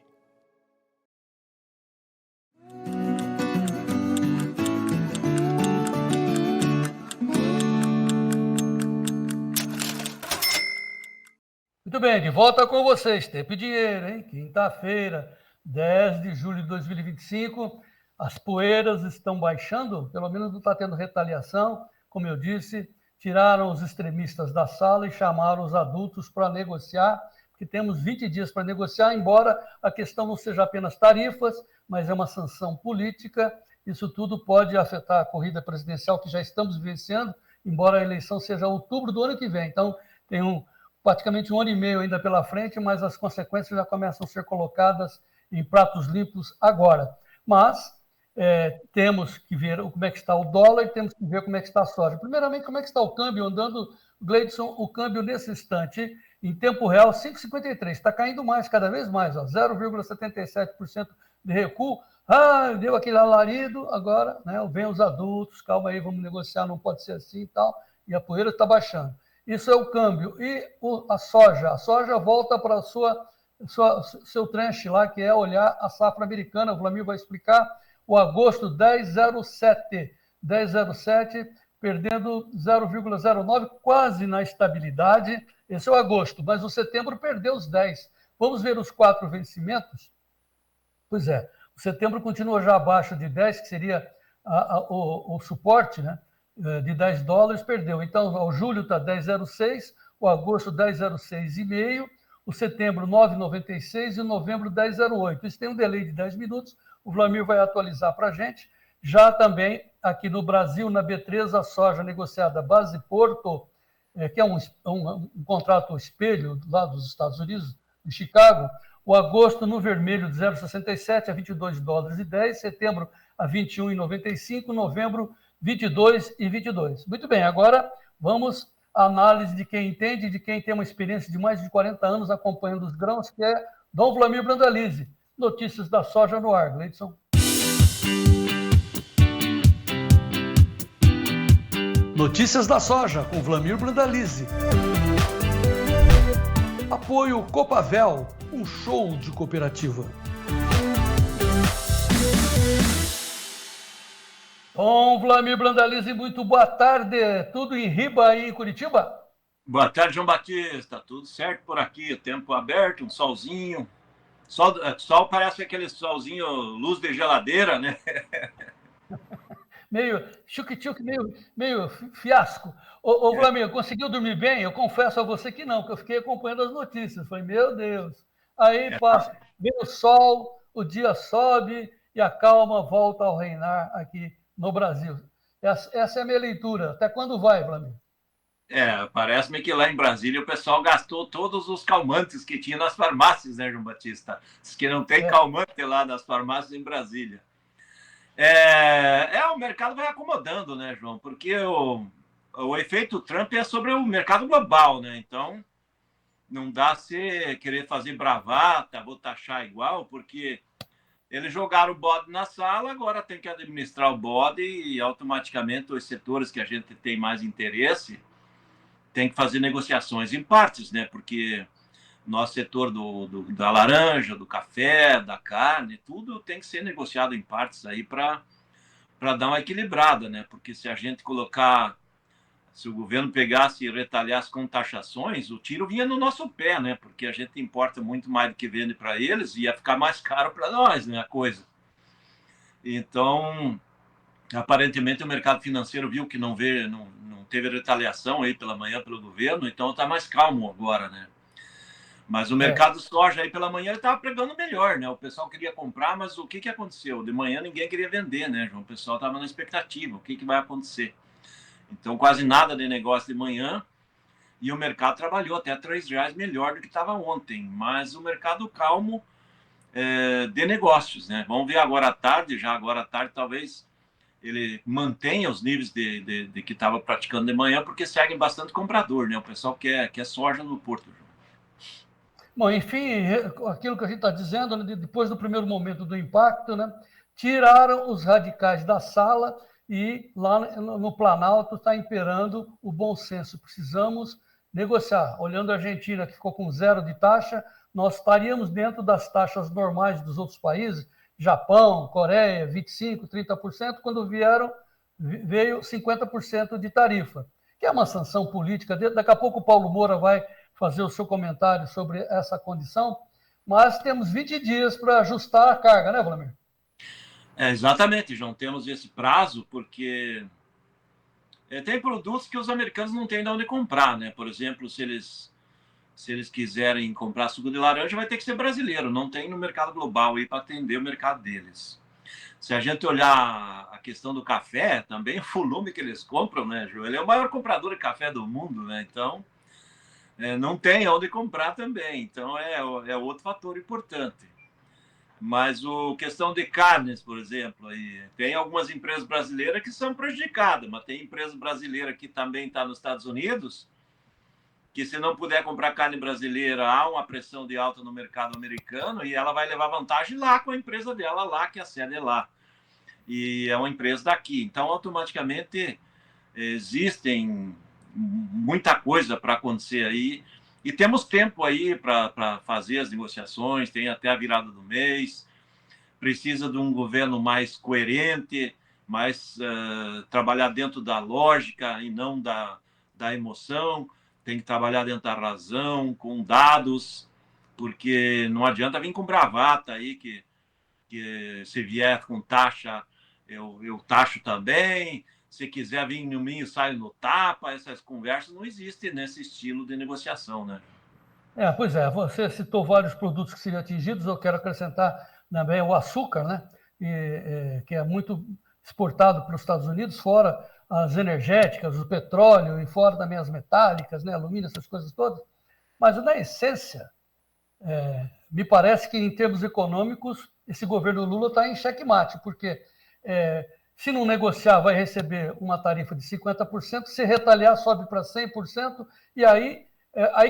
Muito bem, de volta com vocês. Tempo e dinheiro, hein? Quinta-feira, 10 de julho de 2025. As poeiras estão baixando, pelo menos não está tendo retaliação. Como eu disse, tiraram os extremistas da sala e chamaram os adultos para negociar, porque temos 20 dias para negociar, embora a questão não seja apenas tarifas, mas é uma sanção política. Isso tudo pode afetar a corrida presidencial que já estamos vivenciando, embora a eleição seja outubro do ano que vem. Então, tem praticamente um ano e meio ainda pela frente, mas as consequências já começam a ser colocadas em pratos limpos agora. Mas temos que ver como é que está o dólar e temos que ver como é que está a soja. Primeiramente, como é que está o câmbio andando, Gleidson, o câmbio nesse instante, em tempo real, 5,53. Está caindo mais, cada vez mais, 0,77% de recuo. Deu aquele alarido, agora vem os adultos, calma aí, vamos negociar, não pode ser assim e tal, e a poeira está baixando. Isso é o câmbio. E a soja volta para seu tranche lá, que é olhar a safra americana. O Vlamir vai explicar. O agosto 10,07, perdendo 0,09, quase na estabilidade. Esse é o agosto, mas o setembro perdeu os 10. Vamos ver os 4 vencimentos? Pois é, o setembro continua já abaixo de 10, que seria o suporte, né? De $10, perdeu. Então, o julho está 10,06, o agosto 10,06,5, o setembro 9,96 e o novembro 10,08. Isso tem um delay de 10 minutos, o Vlamir vai atualizar para a gente. Já também aqui no Brasil, na B3, a soja negociada base Porto, que é um contrato espelho lá dos Estados Unidos, de Chicago, o agosto no vermelho de 0,67 a $22,10, setembro a 21,95, novembro 22,22. Muito bem, agora vamos à análise de quem entende, de quem tem uma experiência de mais de 40 anos acompanhando os grãos, que é Dom Vlamir Brandalize. Notícias da soja no ar, Gleidson. Notícias da soja, com Vlamir Brandalize. Apoio Copavel, um show de cooperativa. Bom, Vlamir Brandalize, muito boa tarde. Tudo em riba aí em Curitiba? Boa tarde, João Batista. Tudo certo por aqui, o tempo aberto, um solzinho. Sol parece aquele solzinho luz de geladeira, né? Meio tchuc-tchuc, meio fiasco. Ô Vlamir, conseguiu dormir bem? Eu confesso a você que não, que eu fiquei acompanhando as notícias. Falei, meu Deus. Aí passa, vem o sol, o dia sobe e a calma volta ao reinar aqui no Brasil. Essa é a minha leitura. Até quando vai, Vlamir? Parece-me que lá em Brasília o pessoal gastou todos os calmantes que tinha nas farmácias, né, João Batista? Diz que não tem calmante lá nas farmácias em Brasília. O mercado vai acomodando, né, João? Porque o efeito Trump é sobre o mercado global, né? Então, não dá se querer fazer bravata, vou taxar igual, porque eles jogaram o bode na sala, agora tem que administrar o bode e automaticamente os setores que a gente tem mais interesse tem que fazer negociações em partes, né? Porque nosso setor da laranja, do café, da carne, tudo tem que ser negociado em partes aí para dar uma equilibrada, né? Porque se o governo pegasse e retalhasse com taxações, o tiro vinha no nosso pé, né? Porque a gente importa muito mais do que vende para eles e ia ficar mais caro para nós, né? A coisa. Então, aparentemente o mercado financeiro viu que não teve retaliação aí pela manhã pelo governo, então está mais calmo agora, né? Mas o mercado soja aí pela manhã ele estava pregando melhor, né? O pessoal queria comprar, mas o que aconteceu? De manhã ninguém queria vender, né, João? O pessoal estava na expectativa, o que vai acontecer? Então quase nada de negócio de manhã e o mercado trabalhou até R$3 melhor do que estava ontem, mas o mercado calmo de negócios, né? Vamos ver agora à tarde, talvez ele mantenha os níveis de que estava praticando de manhã, porque seguem bastante comprador, né? O pessoal quer soja no Porto, João. Bom, enfim, aquilo que a gente está dizendo, né, depois do primeiro momento do impacto, né, tiraram os radicais da sala e lá no Planalto está imperando o bom senso. Precisamos negociar. Olhando a Argentina, que ficou com 0 de taxa, nós estaríamos dentro das taxas normais dos outros países, Japão, Coreia, 25%, 30%, quando veio 50% de tarifa, que é uma sanção política. Daqui a pouco o Paulo Moura vai fazer o seu comentário sobre essa condição, mas temos 20 dias para ajustar a carga, né, Vladimir? Exatamente, João. Temos esse prazo porque tem produtos que os americanos não têm de onde comprar, né? Por exemplo, se eles quiserem comprar suco de laranja, vai ter que ser brasileiro. Não tem no mercado global aí para atender o mercado deles. Se a gente olhar a questão do café, também o volume que eles compram, né, João? Ele é o maior comprador de café do mundo, né? Então, não tem onde comprar também. Então, é outro fator importante. Mas a questão de carnes, por exemplo, aí, tem algumas empresas brasileiras que são prejudicadas, mas tem empresa brasileira que também está nos Estados Unidos, que se não puder comprar carne brasileira, há uma pressão de alta no mercado americano e ela vai levar vantagem lá com a empresa dela lá, que a sede é lá. E é uma empresa daqui. Então, automaticamente, existem muita coisa para acontecer aí. E temos tempo aí para fazer as negociações, tem até a virada do mês. Precisa de um governo mais coerente, mais trabalhar dentro da lógica e não da emoção. Tem que trabalhar dentro da razão, com dados, porque não adianta vir com bravata aí, que se vier com taxa, eu taxo também. Se quiser vir no mim, saio no tapa. Essas conversas não existem nesse estilo de negociação, né? Pois é, você citou vários produtos que seriam atingidos, eu quero acrescentar também o açúcar, né? Que é muito exportado para os Estados Unidos, fora as energéticas, o petróleo e fora também as metálicas, né? Alumínio, essas coisas todas. Mas, na essência, me parece que, em termos econômicos, esse governo Lula está em xeque-mate, porque se não negociar, vai receber uma tarifa de 50%, se retaliar, sobe para 100%, e aí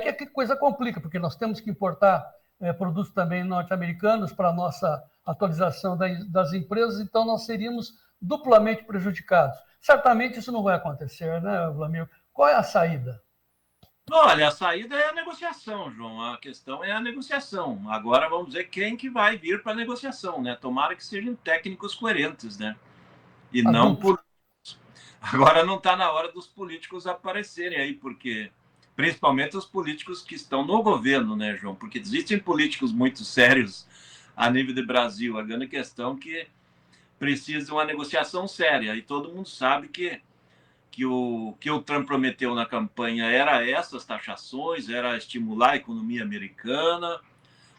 que a coisa complica, porque nós temos que importar produtos também norte-americanos para a nossa atualização das empresas, então nós seríamos duplamente prejudicados. Certamente isso não vai acontecer, né, Vladimir? Qual é a saída? Olha, a saída é a negociação, João. A questão é a negociação. Agora vamos ver quem que vai vir para a negociação, né? Tomara que sejam técnicos coerentes, né? E não políticos. Agora não está na hora dos políticos aparecerem aí, porque principalmente os políticos que estão no governo, né, João? Porque existem políticos muito sérios a nível do Brasil. A grande questão é que precisa de uma negociação séria. E todo mundo sabe que o Trump prometeu na campanha era essas taxações, era estimular a economia americana.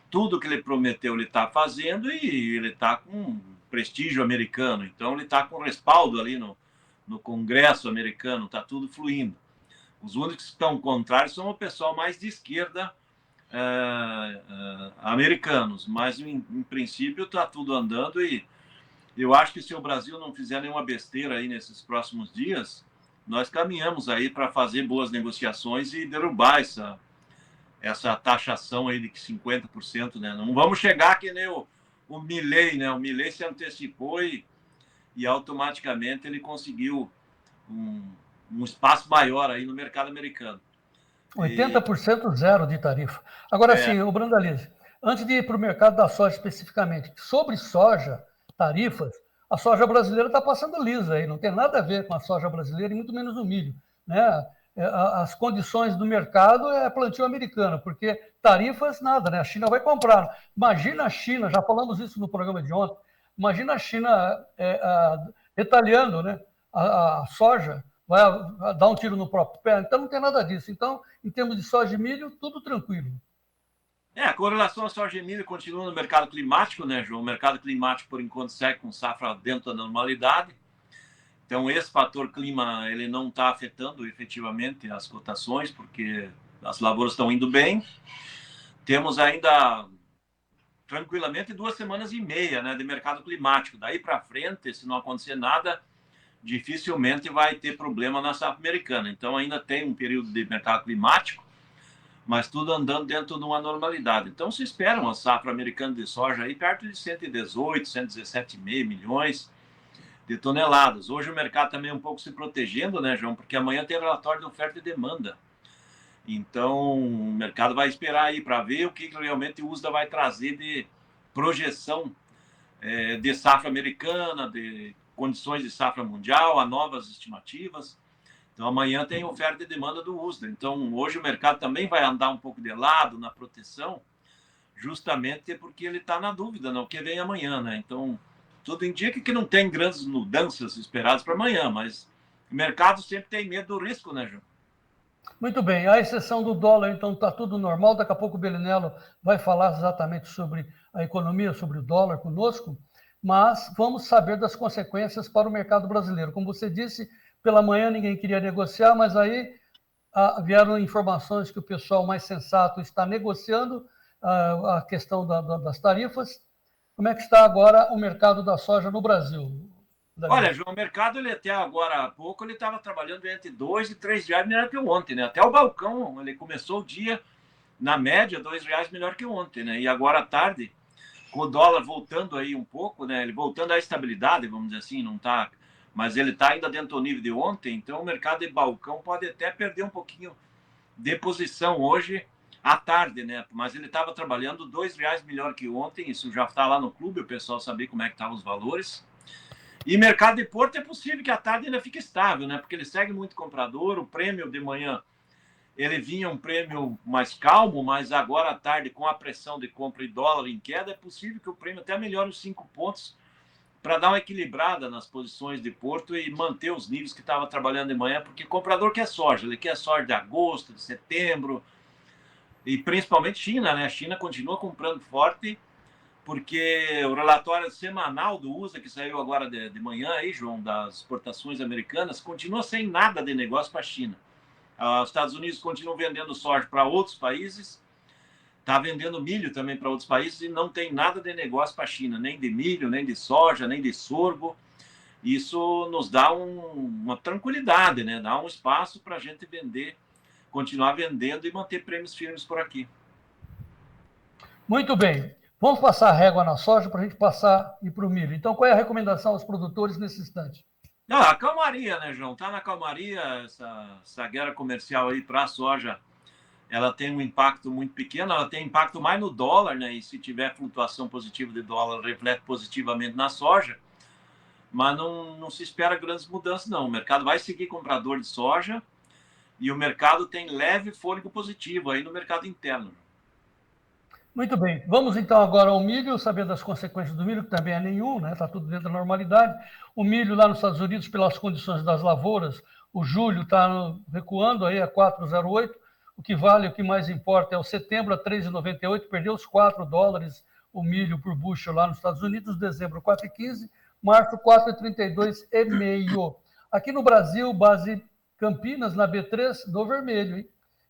Tudo que ele prometeu ele está fazendo e ele está com prestígio americano. Então, ele está com respaldo ali no Congresso americano, está tudo fluindo. Os únicos que estão contrários são o pessoal mais de esquerda americanos, mas em princípio está tudo andando e eu acho que se o Brasil não fizer nenhuma besteira aí nesses próximos dias, nós caminhamos aí para fazer boas negociações e derrubar essa taxação aí de 50%, né? Não vamos chegar que nem o Milei, né? O Milei se antecipou e automaticamente ele conseguiu um espaço maior aí no mercado americano. 80% zero de tarifa. Agora sim, o Brandalize, antes de ir para o mercado da soja especificamente, sobre soja, tarifas, a soja brasileira está passando lisa aí, não tem nada a ver com a soja brasileira e muito menos o milho, né? As condições do mercado é plantio americano, porque tarifas nada, né? A China vai comprar. Imagina a China, já falamos isso no programa de ontem, imagina a China retalhando, né? A soja vai dar um tiro no próprio pé, então não tem nada disso. Então, em termos de soja e milho, tudo tranquilo. Com relação à soja e milho, continua no mercado climático, né, João? O mercado climático, por enquanto, segue com safra dentro da normalidade. Então, esse fator clima, ele não está afetando efetivamente as cotações, porque as lavouras estão indo bem. Temos ainda, tranquilamente, 2 semanas e meia, né, de mercado climático. Daí para frente, se não acontecer nada, dificilmente vai ter problema na safra americana. Então, ainda tem um período de mercado climático, mas tudo andando dentro de uma normalidade. Então, se espera uma safra americana de soja aí perto de 118, 117,5 milhões de toneladas. Hoje o mercado também um pouco se protegendo, né, João? Porque amanhã tem relatório de oferta e demanda. Então, o mercado vai esperar aí para ver o que realmente o USDA vai trazer de projeção de safra americana, de condições de safra mundial, a novas estimativas. Então, amanhã tem oferta e demanda do USDA. Então, hoje o mercado também vai andar um pouco de lado na proteção, justamente porque ele está na dúvida, não, o que vem amanhã, né? Então, tudo indica que não tem grandes mudanças esperadas para amanhã, mas o mercado sempre tem medo do risco, né, João? Muito bem, à exceção do dólar, então está tudo normal. Daqui a pouco o Belinello vai falar exatamente sobre a economia, sobre o dólar conosco, mas vamos saber das consequências para o mercado brasileiro. Como você disse, pela manhã ninguém queria negociar, mas aí vieram informações que o pessoal mais sensato está negociando a questão das tarifas. Como é que está agora o mercado da soja no Brasil? Olha, João, o mercado, ele até agora há pouco, ele estava trabalhando entre R$2 e R$3 melhor que ontem, né? Até o balcão, ele começou o dia, na média, R$2 melhor que ontem, né? E agora à tarde, com o dólar voltando aí um pouco, né? Ele voltando à estabilidade, vamos dizer assim, não tá... Mas ele está ainda dentro do nível de ontem, então o mercado de balcão pode até perder um pouquinho de posição hoje à tarde, né? Mas ele estava trabalhando R$2 melhor que ontem, isso já está lá no clube, o pessoal saber como é que estavam os valores. E mercado de Porto é possível que à tarde ainda fique estável, né? Porque ele segue muito comprador, o prêmio de manhã ele vinha um prêmio mais calmo, mas agora à tarde, com a pressão de compra e dólar em queda, é possível que o prêmio até melhore os 5 pontos para dar uma equilibrada nas posições de Porto e manter os níveis que estava trabalhando de manhã, porque o comprador quer soja, ele quer soja de agosto, de setembro, e principalmente China, né? A China continua comprando forte, porque o relatório semanal do USA, que saiu agora de manhã, aí, João, das exportações americanas, continua sem nada de negócio para a China. Os Estados Unidos continuam vendendo soja para outros países, está vendendo milho também para outros países e não tem nada de negócio para a China, nem de milho, nem de soja, nem de sorgo. Isso nos dá uma tranquilidade, né? Dá um espaço para a gente vender, continuar vendendo e manter prêmios firmes por aqui. Muito bem. Vamos passar a régua na soja para a gente passar e para o milho. Então, qual é a recomendação aos produtores nesse instante? A calmaria, né, João? Tá na calmaria, essa guerra comercial aí para a soja, ela tem um impacto muito pequeno, ela tem impacto mais no dólar, né? E se tiver flutuação positiva de dólar, reflete positivamente na soja, mas não se espera grandes mudanças, não. O mercado vai seguir comprador de soja e o mercado tem leve fôlego positivo aí no mercado interno. Muito bem. Vamos então agora ao milho, saber das consequências do milho, que também é nenhum, né? Está tudo dentro da normalidade. O milho lá nos Estados Unidos, pelas condições das lavouras, o julho está recuando aí a 4,08. O que vale, o que mais importa é o setembro a 3,98, perdeu os $4 o milho por bushel lá nos Estados Unidos, dezembro 4,15, março 4,32,5. Aqui no Brasil, base Campinas, na B3, do vermelho, hein?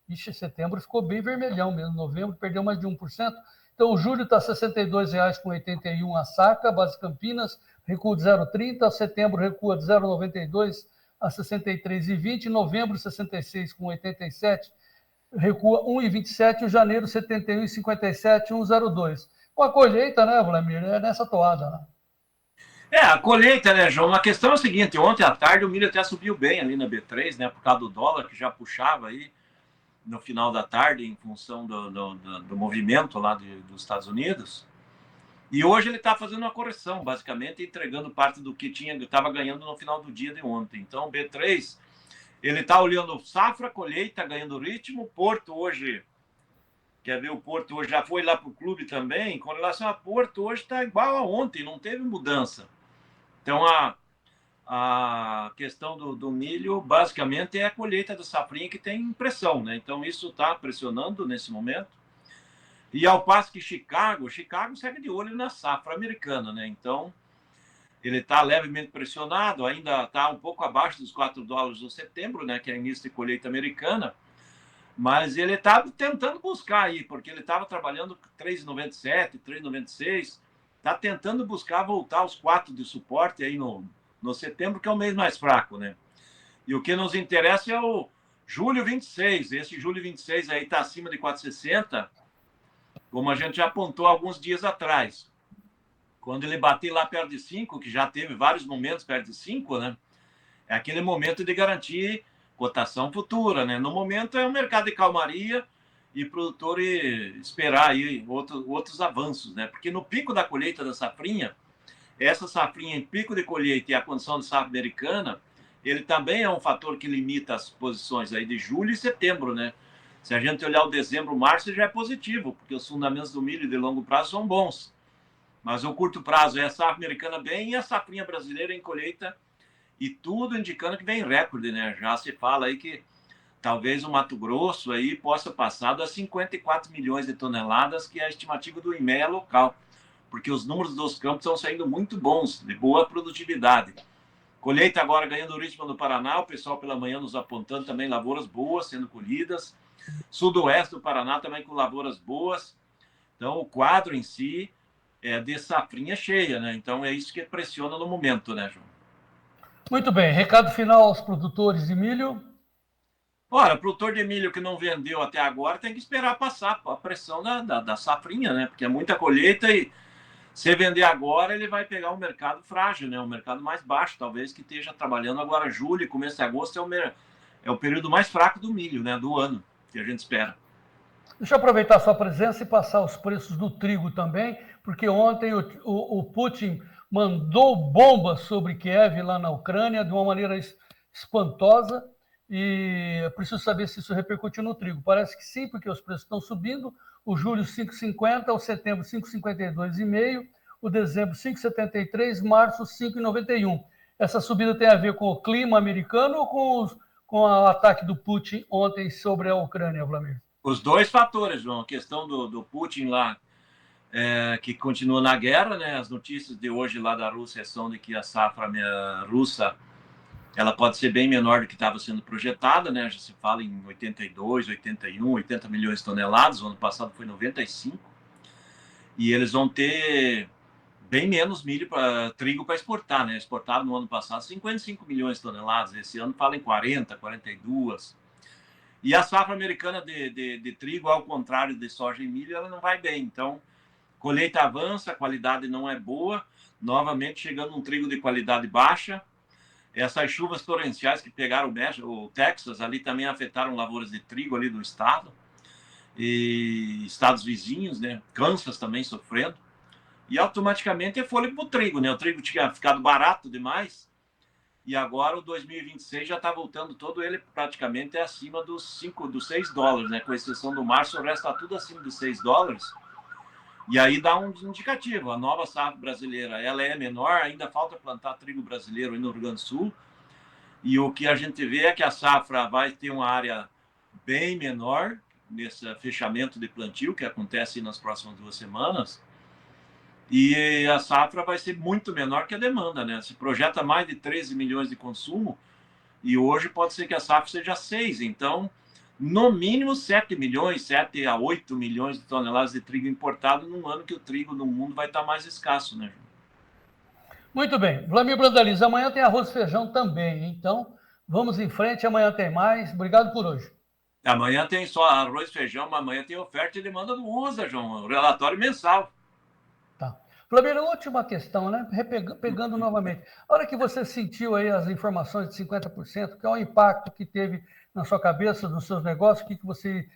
Ixi, setembro ficou bem vermelhão mesmo, novembro perdeu mais de 1%. Então, o julho está R$ 62,81 a saca, base Campinas, recua de 0,30, setembro recua de 0,92 a 63,20, novembro 66,87, recua 1,27, janeiro 71,57, 1,02. Com a colheita, né, Vladimir, é nessa toada, né? A colheita, né, João? A questão é a seguinte, ontem à tarde o milho até subiu bem ali na B3, né, por causa do dólar, que já puxava aí no final da tarde, em função do movimento lá dos Estados Unidos. E hoje ele está fazendo uma correção, basicamente, entregando parte do que estava ganhando no final do dia de ontem. Então, o B3, ele está olhando safra, colheita, ganhando ritmo. Porto hoje, quer ver, o Porto hoje já foi lá para o clube também. Com relação a Porto, hoje está igual a ontem, não teve mudança. Então, a questão do milho, basicamente, é a colheita da safrinha que tem pressão, né? Então, isso está pressionando nesse momento. E ao passo que Chicago segue de olho na safra americana, né? Então, ele está levemente pressionado, ainda está um pouco abaixo dos $4 no setembro, né? Que é início de colheita americana, mas ele está tentando buscar aí, porque ele estava trabalhando 3,97, 3,96, está tentando buscar voltar aos 4 de suporte aí no setembro, que é o mês mais fraco, né? E o que nos interessa é o julho 26. Esse julho 26 aí está acima de 4,60, como a gente já apontou alguns dias atrás. Quando ele bater lá perto de 5, que já teve vários momentos perto de 5, né? É aquele momento de garantir cotação futura, né? No momento é um mercado de calmaria e produtor esperar aí outros avanços, né? Porque no pico da colheita da safrinha, essa safrinha em pico de colheita e a condição de safra americana, ele também é um fator que limita as posições aí de julho e setembro, né? Se a gente olhar o dezembro, março, já é positivo, porque os fundamentos do milho de longo prazo são bons. Mas o curto prazo é a safra americana bem e a safrinha brasileira em colheita, e tudo indicando que vem recorde, né? Já se fala aí que talvez o Mato Grosso aí possa passar das 54 milhões de toneladas, que é a estimativa do IMEA local, porque os números dos campos estão saindo muito bons, de boa produtividade. Colheita agora ganhando ritmo no Paraná, o pessoal pela manhã nos apontando também lavouras boas sendo colhidas. Sudoeste do Paraná também com lavouras boas. Então, o quadro em si é de safrinha cheia, né? Então, é isso que pressiona no momento, né, João? Muito bem. Recado final aos produtores de milho. Ora, produtor de milho que não vendeu até agora tem que esperar passar a pressão da safrinha, né? Porque é muita colheita e se vender agora, ele vai pegar um mercado frágil, né? Um mercado mais baixo, talvez, que esteja trabalhando agora julho e começo de agosto é o período mais fraco do milho, né? Do ano, que a gente espera. Deixa eu aproveitar a sua presença e passar os preços do trigo também, porque ontem o Putin mandou bombas sobre Kiev, lá na Ucrânia, de uma maneira espantosa, e eu preciso saber se isso repercutiu no trigo. Parece que sim, porque os preços estão subindo, o julho 5,50, o setembro 5,52,5, o dezembro 5,73, março 5,91. Essa subida tem a ver com o clima americano ou com o ataque do Putin ontem sobre a Ucrânia, Vladimir? Os dois fatores, João. A questão do Putin lá, que continua na guerra, né? As notícias de hoje lá da Rússia são de que a safra russa ela pode ser bem menor do que estava sendo projetada, né? Já se fala em 82, 81, 80 milhões de toneladas. O ano passado foi 95. E eles vão ter bem menos trigo para exportar, né? Exportaram no ano passado 55 milhões de toneladas. Esse ano fala em 40, 42. E a safra americana de trigo, ao contrário de soja e milho, ela não vai bem. Então, colheita avança, a qualidade não é boa. Novamente, chegando um trigo de qualidade baixa. Essas chuvas torrenciais que pegaram o Texas, ali também afetaram lavouras de trigo ali do estado. E estados vizinhos, né? Kansas também sofrendo. E automaticamente é fôlego para o trigo, né? O trigo tinha ficado barato demais. E agora o 2026 já está voltando todo ele praticamente acima dos 6 dólares, né? Com exceção do março, o resto está tudo acima de 6 dólares. E aí dá um indicativo. A nova safra brasileira, ela é menor, ainda falta plantar trigo brasileiro aí no Rio Grande do Sul. E o que a gente vê é que a safra vai ter uma área bem menor nesse fechamento de plantio, que acontece nas próximas 2 semanas. E a safra vai ser muito menor que a demanda, né? Se projeta mais de 13 milhões de consumo, e hoje pode ser que a safra seja 6. Então, no mínimo 7 a 8 milhões de toneladas de trigo importado num ano que o trigo no mundo vai estar mais escasso, né, João? Muito bem. Vladimir Brandaliz, amanhã tem arroz e feijão também, então vamos em frente, amanhã tem mais. Obrigado por hoje. Amanhã tem só arroz e feijão, mas amanhã tem oferta e demanda do USA, João, o relatório mensal. Tá. Vladimir, a última questão, né? Pegando novamente. A hora que você sentiu aí as informações de 50%, que é o impacto que teve na sua cabeça, nos seus negócios, o que você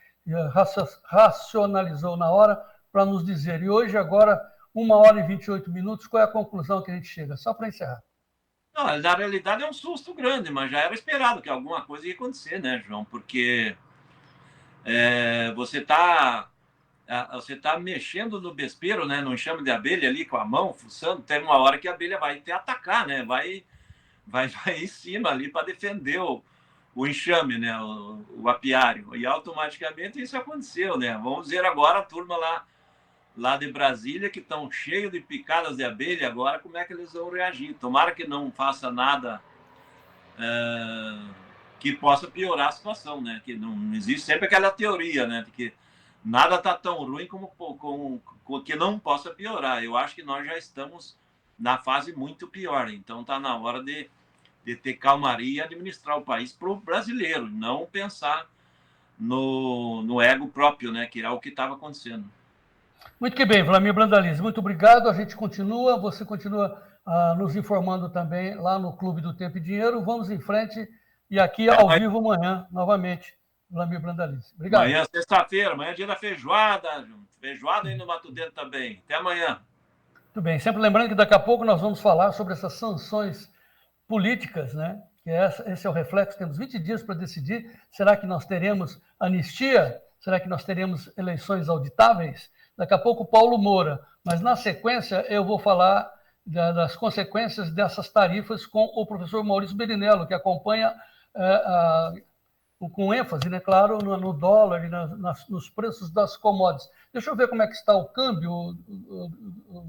racionalizou na hora para nos dizer? E hoje, agora, 1h e 28 minutos, qual é a conclusão que a gente chega? Só para encerrar. Não, na realidade é um susto grande, mas já era esperado que alguma coisa ia acontecer, né, João? Porque você está mexendo no vespeiro, né, no enxame de abelha ali com a mão, fuçando, tem uma hora que a abelha vai te atacar, né? Vai em cima ali para defender o enxame, né, o apiário. E automaticamente isso aconteceu, né? Vamos ver agora a turma lá de Brasília, que estão cheios de picadas de abelha, agora como é que eles vão reagir. Tomara que não faça nada que possa piorar a situação, né? Que não existe sempre aquela teoria, né, de que nada está tão ruim como que não possa piorar. Eu acho que nós já estamos na fase muito pior, então está na hora de ter calmaria e administrar o país para o brasileiro, não pensar no ego próprio, né, que é o que estava acontecendo. Muito que bem, Vladimir Brandaliz, muito obrigado. A gente continua, você continua nos informando também lá no Clube do Tempo e Dinheiro. Vamos em frente e aqui ao vivo amanhã, novamente, Vladimir Brandaliz. Obrigado. Amanhã, sexta-feira, amanhã é dia da feijoada, feijoada aí no Mato Dentro também. Até amanhã. Muito bem, sempre lembrando que daqui a pouco nós vamos falar sobre essas sanções políticas, né, que esse é o reflexo, temos 20 dias para decidir, será que nós teremos anistia? Será que nós teremos eleições auditáveis? Daqui a pouco Paulo Moura, mas na sequência eu vou falar das consequências dessas tarifas com o professor Maurício Berinello, que acompanha com ênfase, né, claro, no dólar e nos preços das commodities. Deixa eu ver como é que está o câmbio,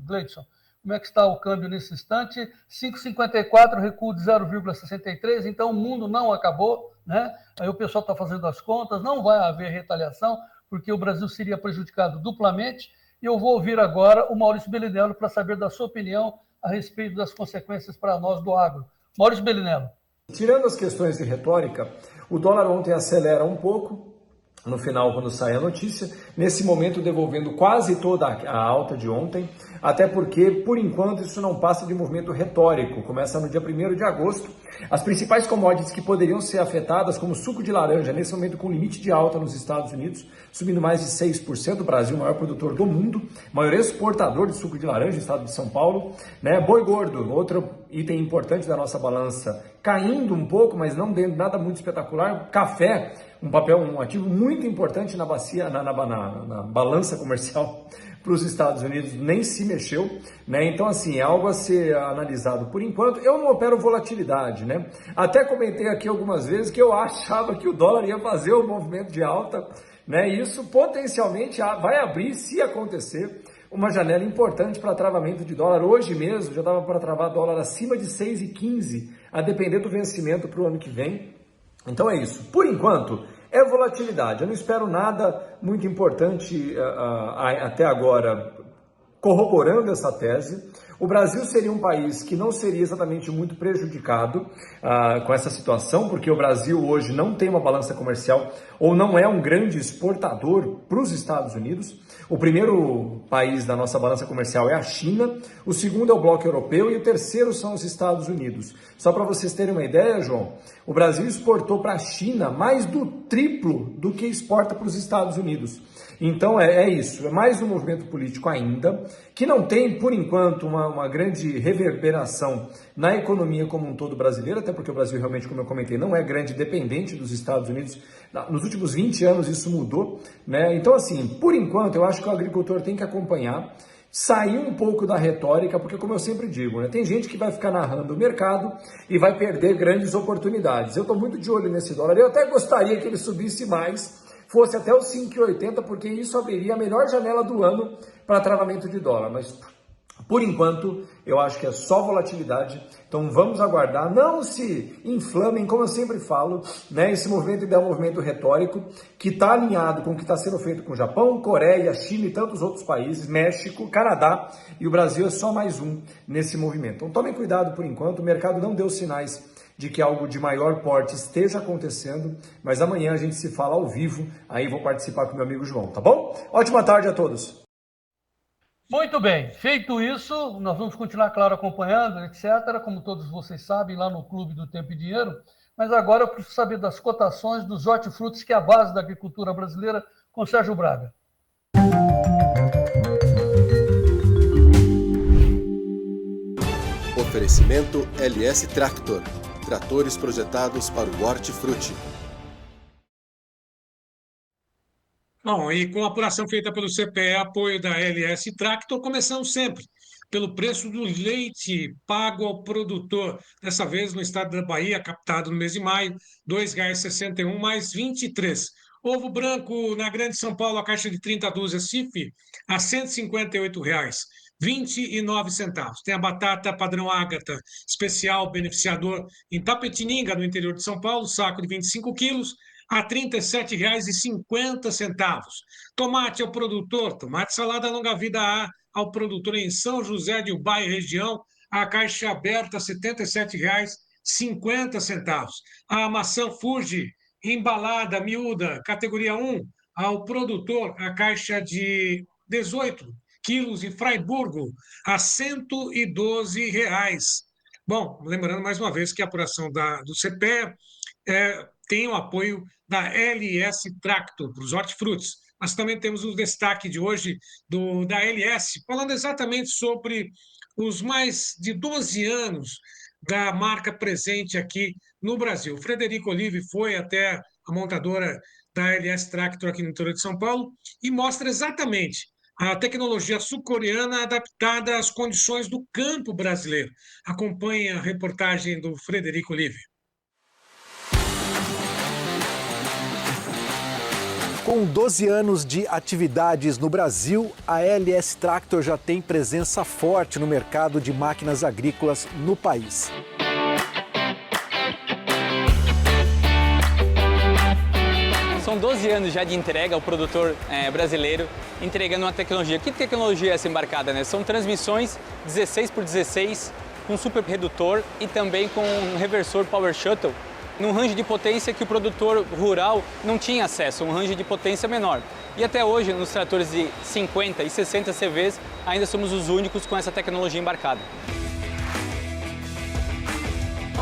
Gleidson. Como é que está o câmbio nesse instante? 5,54, recuo de 0,63, então o mundo não acabou, né? Aí o pessoal está fazendo as contas, não vai haver retaliação, porque o Brasil seria prejudicado duplamente. E eu vou ouvir agora o Maurício Berinello para saber da sua opinião a respeito das consequências para nós do agro. Maurício Berinello. Tirando as questões de retórica, o dólar ontem acelera um pouco, no final, quando sai a notícia, nesse momento devolvendo quase toda a alta de ontem, até porque, por enquanto, isso não passa de movimento retórico. Começa no dia 1º de agosto. As principais commodities que poderiam ser afetadas, como suco de laranja, nesse momento com limite de alta nos Estados Unidos, subindo mais de 6%, o Brasil, o maior produtor do mundo, maior exportador de suco de laranja, estado de São Paulo, né? Boi gordo, outro item importante da nossa balança, caindo um pouco, mas não dando nada muito espetacular. Café, um ativo muito importante na balança comercial para os Estados Unidos, nem se mexeu, né? Então, assim, é algo a ser analisado por enquanto. Eu não opero volatilidade, né? Até comentei aqui algumas vezes que eu achava que o dólar ia fazer o movimento de alta, né? E isso potencialmente vai abrir, se acontecer, uma janela importante para travamento de dólar. Hoje mesmo já dava para travar dólar acima de 6,15, a depender do vencimento para o ano que vem. Então é isso. Por enquanto, é volatilidade. Eu não espero nada muito importante até agora corroborando essa tese. O Brasil seria um país que não seria exatamente muito prejudicado com essa situação, porque o Brasil hoje não tem uma balança comercial ou não é um grande exportador para os Estados Unidos. O primeiro país da nossa balança comercial é a China, o segundo é o bloco europeu e o terceiro são os Estados Unidos. Só para vocês terem uma ideia, João, o Brasil exportou para a China mais do triplo do que exporta para os Estados Unidos. Então é isso, é mais um movimento político ainda, que não tem, por enquanto, uma grande reverberação na economia como um todo brasileira, até porque o Brasil realmente, como eu comentei, não é grande dependente dos Estados Unidos. Nos últimos 20 anos isso mudou, né? Então, assim, por enquanto, eu acho que o agricultor tem que acompanhar, sair um pouco da retórica, porque, como eu sempre digo, né, tem gente que vai ficar narrando o mercado e vai perder grandes oportunidades. Eu estou muito de olho nesse dólar, eu até gostaria que ele subisse mais, fosse até os 5,80, porque isso abriria a melhor janela do ano para travamento de dólar. Mas, por enquanto, eu acho que é só volatilidade. Então, vamos aguardar. Não se inflamem, como eu sempre falo, né? Esse movimento é um movimento retórico que está alinhado com o que está sendo feito com o Japão, Coreia, China e tantos outros países, México, Canadá, e o Brasil é só mais um nesse movimento. Então, tomem cuidado por enquanto. O mercado não deu sinais de que algo de maior porte esteja acontecendo, mas amanhã a gente se fala ao vivo, aí vou participar com meu amigo João, tá bom? Ótima tarde a todos! Muito bem, feito isso, nós vamos continuar, claro, acompanhando, etc., como todos vocês sabem, lá no Clube do Tempo e Dinheiro, mas agora eu preciso saber das cotações dos hortifrutis, que é a base da agricultura brasileira, com Sérgio Braga. Oferecimento LS Tractor. Tratores projetados para o hortifruti. Bom, e com a apuração feita pelo CPE, apoio da LS Tractor, começamos sempre pelo preço do leite pago ao produtor. Dessa vez, no estado da Bahia, captado no mês de maio, R$ 2,61 mais 23. Ovo branco na Grande São Paulo, a caixa de 30 dúzias CIF, a R$ 158,29. Tem a batata padrão Ágata, especial beneficiador em Tapetininga, no interior de São Paulo, saco de 25 quilos, a R$ 37,50. Tomate ao produtor, tomate salada longa vida A ao produtor em São José de Ubá e região, a caixa aberta R$ 77,50. A maçã Fuji, embalada, miúda, categoria 1, ao produtor, a caixa de 18 quilos em Fraiburgo, a R$ 112,00. Bom, lembrando mais uma vez que a apuração do CPE tem o apoio da LS Tractor para os hortifrutis. Nós também temos o destaque de hoje da LS, falando exatamente sobre os mais de 12 anos da marca presente aqui no Brasil. O Frederico Olive foi até a montadora da LS Tractor aqui no interior de São Paulo e mostra exatamente a tecnologia sul-coreana adaptada às condições do campo brasileiro. Acompanhe a reportagem do Frederico Olive. Com 12 anos de atividades no Brasil, a LS Tractor já tem presença forte no mercado de máquinas agrícolas no país. São 12 anos já de entrega ao produtor brasileiro, entregando uma tecnologia. Que tecnologia é essa embarcada, né? São transmissões 16x16 com super redutor e também com um reversor Power Shuttle, num range de potência que o produtor rural não tinha acesso, um range de potência menor. E até hoje, nos tratores de 50 e 60 CVs, ainda somos os únicos com essa tecnologia embarcada.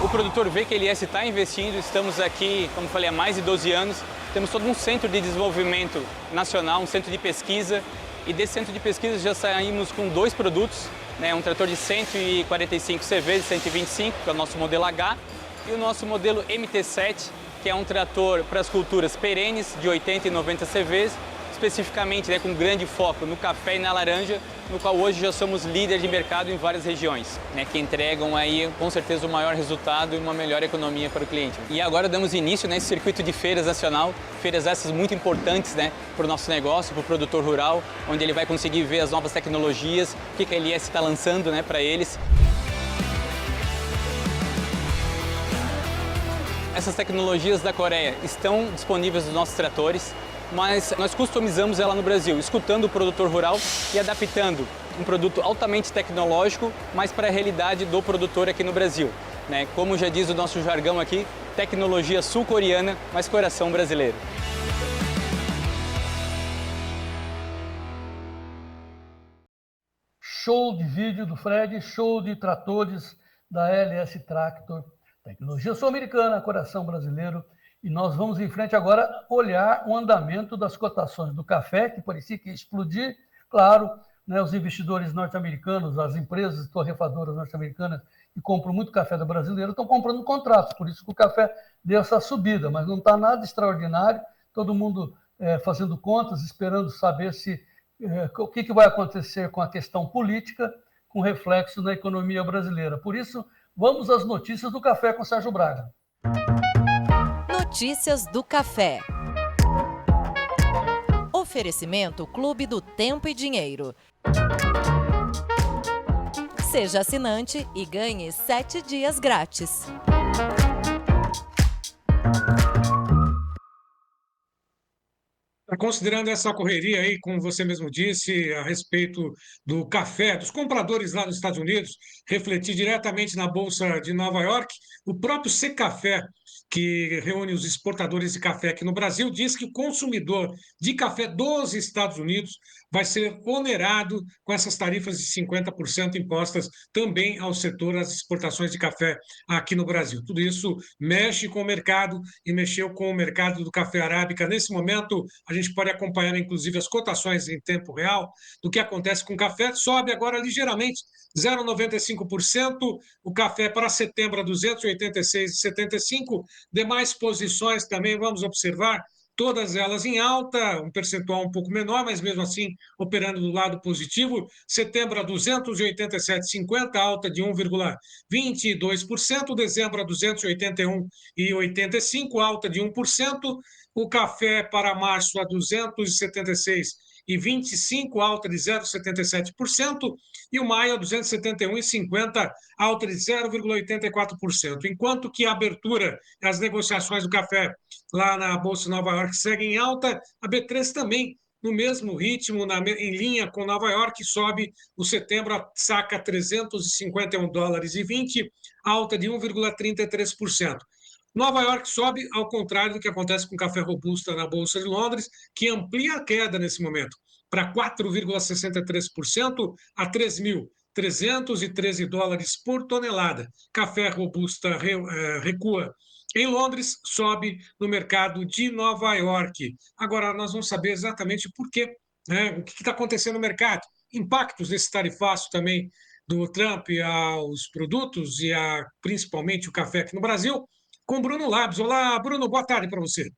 O produtor vê que a LS está investindo, estamos aqui, como falei, há mais de 12 anos, temos todo um centro de desenvolvimento nacional, um centro de pesquisa, e desse centro de pesquisa já saímos com 2 produtos, né, um trator de 145 CVs e 125, que é o nosso modelo H, e o nosso modelo MT7, que é um trator para as culturas perenes de 80 e 90 CVs, especificamente, né, com grande foco no café e na laranja, no qual hoje já somos líder de mercado em várias regiões, né, que entregam aí com certeza o maior resultado e uma melhor economia para o cliente. E agora damos início nesse circuito de feiras nacional, feiras essas muito importantes, né, para o nosso negócio, para o produtor rural, onde ele vai conseguir ver as novas tecnologias, o que a LS está lançando, né, para eles. Essas tecnologias da Coreia estão disponíveis nos nossos tratores, mas nós customizamos ela no Brasil, escutando o produtor rural e adaptando um produto altamente tecnológico, mas para a realidade do produtor aqui no Brasil, né? Como já diz o nosso jargão aqui, tecnologia sul-coreana, mas coração brasileiro. Show de vídeo do Fred, show de tratores da LS Tractor. Tecnologia sul-americana, coração brasileiro. E nós vamos em frente agora olhar o andamento das cotações do café, que parecia que ia explodir. Claro, né, os investidores norte-americanos, as empresas torrefadoras norte-americanas que compram muito café do brasileiro estão comprando contratos, por isso que o café deu essa subida, mas não está nada extraordinário, todo mundo fazendo contas, esperando saber o que vai acontecer com a questão política, com reflexo na economia brasileira. Por isso, vamos às notícias do café com Sérgio Braga. Notícias do café. Oferecimento Clube do Tempo e Dinheiro. Seja assinante e ganhe 7 dias grátis. Considerando essa correria aí, como você mesmo disse, a respeito do café, dos compradores lá nos Estados Unidos, refletir diretamente na Bolsa de Nova York, o próprio Secafé, que reúne os exportadores de café aqui no Brasil, diz que o consumidor de café dos Estados Unidos vai ser onerado com essas tarifas de 50% impostas também ao setor das exportações de café aqui no Brasil. Tudo isso mexe com o mercado e mexeu com o mercado do café arábica. Nesse momento, a gente pode acompanhar, inclusive, as cotações em tempo real do que acontece com o café. Sobe agora ligeiramente, 0,95%. O café para setembro a 286,75. Demais posições também, vamos observar, todas elas em alta, um percentual um pouco menor, mas mesmo assim operando do lado positivo. Setembro a 287,50, alta de 1,22%. Dezembro a 281,85, alta de 1%. O café para março a 276,25, alta de 0,77%, e o maio a 271,50, alta de 0,84%. Enquanto que a abertura, as negociações do café lá na Bolsa de Nova York seguem em alta, a B3 também no mesmo ritmo, em linha com Nova York, sobe o setembro, saca $351,20, alta de 1,33%. Nova York sobe, ao contrário do que acontece com o café robusta na Bolsa de Londres, que amplia a queda nesse momento para 4,63% a $3.313 por tonelada. Café robusta recua em Londres, sobe no mercado de Nova York. Agora, nós vamos saber exatamente por quê, né? O que está acontecendo no mercado. Impactos desse tarifaço também do Trump aos produtos e principalmente o café aqui no Brasil, com Bruno Labs. Olá, Bruno, boa tarde para você.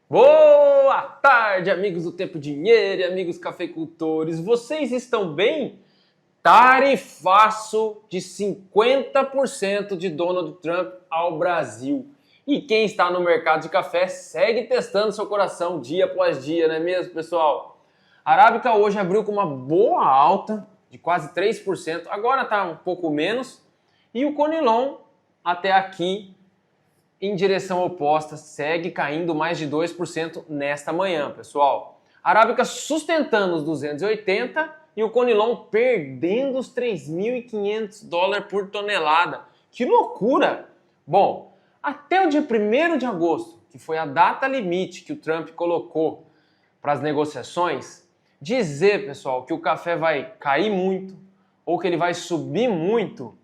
Boa tarde, amigos do Tempo e Dinheiro e amigos cafeicultores. Vocês estão bem? Tarifaço de 50% de Donald Trump ao Brasil. E quem está no mercado de café segue testando seu coração dia após dia, não é mesmo, pessoal? A Arábica hoje abriu com uma boa alta de quase 3%, agora está um pouco menos. E o Conilon, até aqui, em direção oposta, segue caindo mais de 2% nesta manhã, pessoal. A Arábica sustentando os 280 e o Conilon perdendo os 3.500 dólares por tonelada. Que loucura! Bom, até o dia 1º de agosto, que foi a data limite que o Trump colocou para as negociações, dizer, pessoal, que o café vai cair muito ou que ele vai subir muito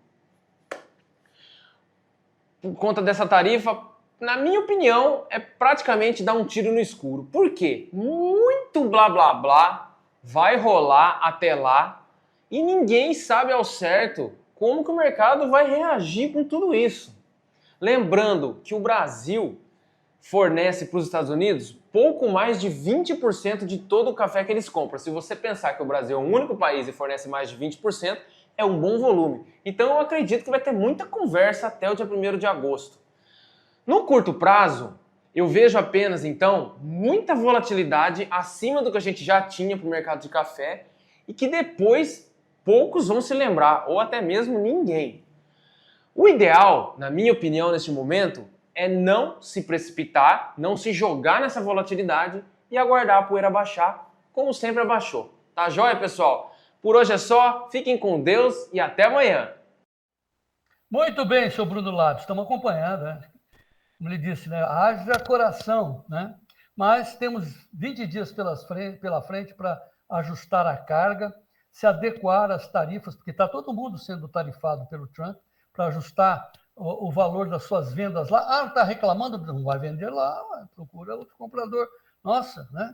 por conta dessa tarifa, na minha opinião, é praticamente dar um tiro no escuro. Por quê? Muito blá blá blá vai rolar até lá e ninguém sabe ao certo como que o mercado vai reagir com tudo isso. Lembrando que o Brasil fornece para os Estados Unidos pouco mais de 20% de todo o café que eles compram. Se você pensar que o Brasil é o único país e fornece mais de 20%, é um bom volume. Então eu acredito que vai ter muita conversa até o dia 1º de agosto. No curto prazo, eu vejo apenas, então, muita volatilidade acima do que a gente já tinha para o mercado de café e que depois poucos vão se lembrar, ou até mesmo ninguém. O ideal, na minha opinião, neste momento, é não se precipitar, não se jogar nessa volatilidade e aguardar a poeira baixar, como sempre abaixou. Tá joia, pessoal? Por hoje é só, fiquem com Deus e até amanhã. Muito bem, seu Bruno Labs, estamos acompanhando, né? Como ele disse, né? Haja coração, né? Mas temos 20 dias pela frente para ajustar a carga, se adequar às tarifas, porque está todo mundo sendo tarifado pelo Trump, para ajustar o valor das suas vendas lá. Ah, está reclamando? Não vai vender lá, procura outro comprador. Nossa, né?